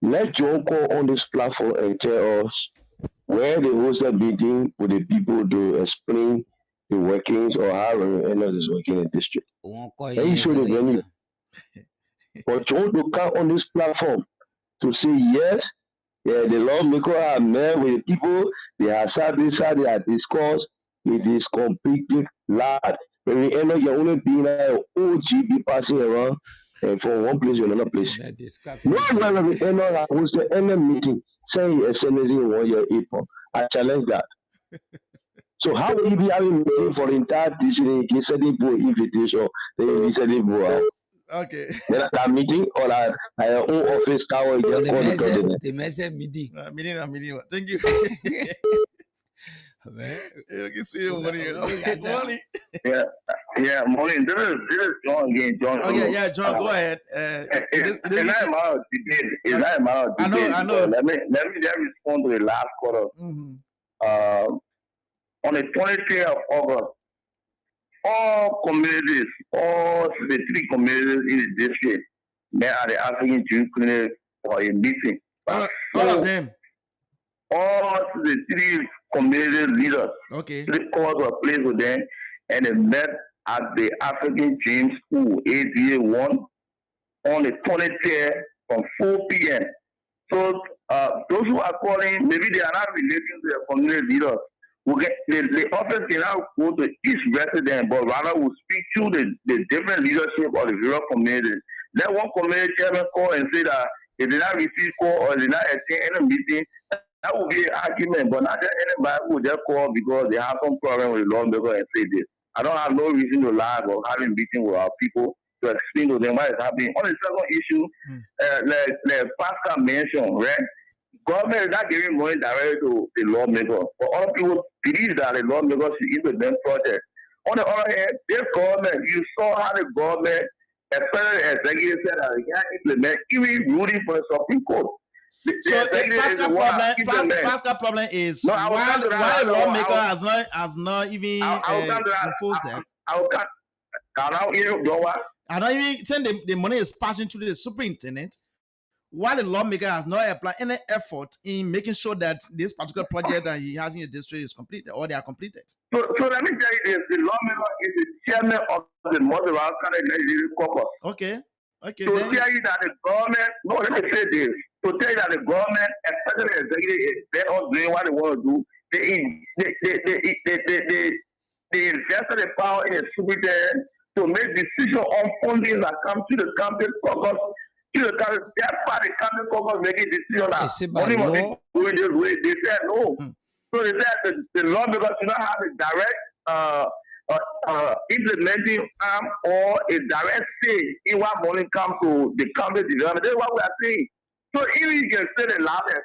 Let John call on this platform and tell us where they hosted meeting with the people to explain the workings or how NS is working in the district. And you show the venue. But John to come on this platform to say yes, the lawmaker have met with the people, they have sat inside, they have discussed. It is completely lied. When we end up, you're only being like OGB passing around from one place to another place. No one will end up hosted any meeting saying you're sending 1 year April. I challenge that. So how will you be having meeting for the entire district? You said it for invitation, then said it for okay. Then that meeting or at your own office tower. The message meeting. Meeting. Thank you. Morning. Yeah, morning. This is John again. John. Okay, yeah, John, go ahead. It's not about debate. It's not about debate. I know. Let me just respond to the last quarter. On the 23rd of August, all communities, all the 3 communities in the district, they are the African Jewish Clinic for a meeting. All of them. All the 3 community leaders. Okay. 3 calls were placed with them, and they met at the African Dream School, ADA 1, on the 23rd from 4 p.m. So those who are calling, maybe they are not relating to the community leaders. We'll get, the office cannot go to each resident, but rather will speak to the different leadership of the various communities. Let one community chairman call and say that if they not receive call or they not attend any meeting, that will be an argument. But not just anybody will just call because they have some problem with the lawmaker and say this. I don't have no reason to lie about having meeting with our people. to explain to them what is happening. On the second issue, like Pascal mentioned, right? Government is not giving money directly to the lawmakers, but other people believe that the lawmakers should implement projects. On the other hand, this government, you saw how the government, especially the executive, said that they can't implement, even ruling for the Supreme Court. So the Pascal problem is why the lawmaker has not even enforced that. I don't even saying the money is passing through the superintendent. Why the lawmaker has not applied any effort in making sure that this particular project that he has in the district is completed or they are completed. So let me tell you this: the lawmaker is the chairman of the Motherwell County Legislative Caucus. Okay. To tell you that the government, no, let me say this: to tell you that the government, especially the executive, they're all doing what they want to do. They invested the power in the superintendent to make decisions on funding that come to the county caucus. That's why the county caucus making decisions. Money must be going this way. They said no. So they said the lawmakers should not have a direct implementing arm or a direct say in what money comes to the county development. That's what we are saying. So if you can say the loudest,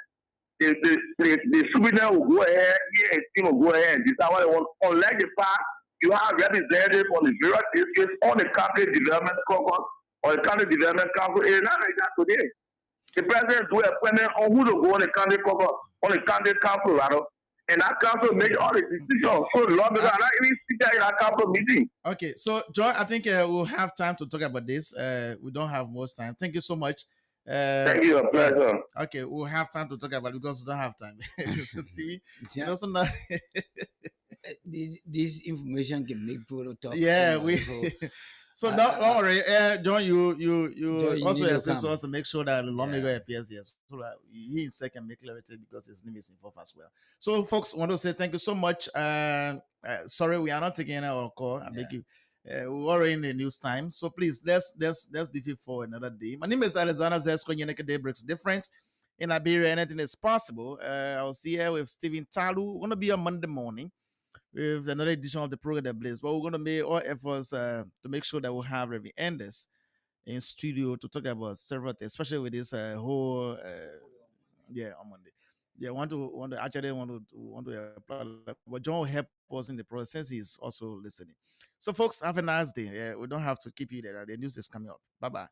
the superintendent will go ahead, he and his team will go ahead and decide what they want. Unless the fact you have representatives on the various districts on the county development caucus or the county development council, it is not like that today. The president do a appointment on who to go on the county caucus, on the county council, rather. And that council make all the decisions. So the lawmakers are not even sitting in that council meeting. Okay, so John, I think we'll have time to talk about this. We don't have much time. Thank you so much. Thank you, a pleasure. Okay, we'll have time to talk about it because we don't have time. Stevie, this information can make people talk. Yeah, So don't worry, John. You John, also assist us to make sure that the lawmaker appears here, so that he himself can make clarity because his name is involved as well. So, folks, I want to say thank you so much. Sorry, we are not taking any call. I beg you. We're already in the news time, so please let's leave it for another day. My name is Alexander Zesko. Yeneke Day Breaks Different. In Liberia, anything is possible. I was here with Stephen Talu. We're going to be on Monday morning with another edition of the program that Blaze. But we're going to make all efforts to make sure that we'll have Reverend Enders in studio to talk about several things, especially with this whole on Monday. Yeah, want to apply, but John will help us in the process since he's also listening. So, folks, have a nice day. We don't have to keep you there. The news is coming up. Bye-bye.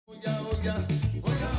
Oh yeah.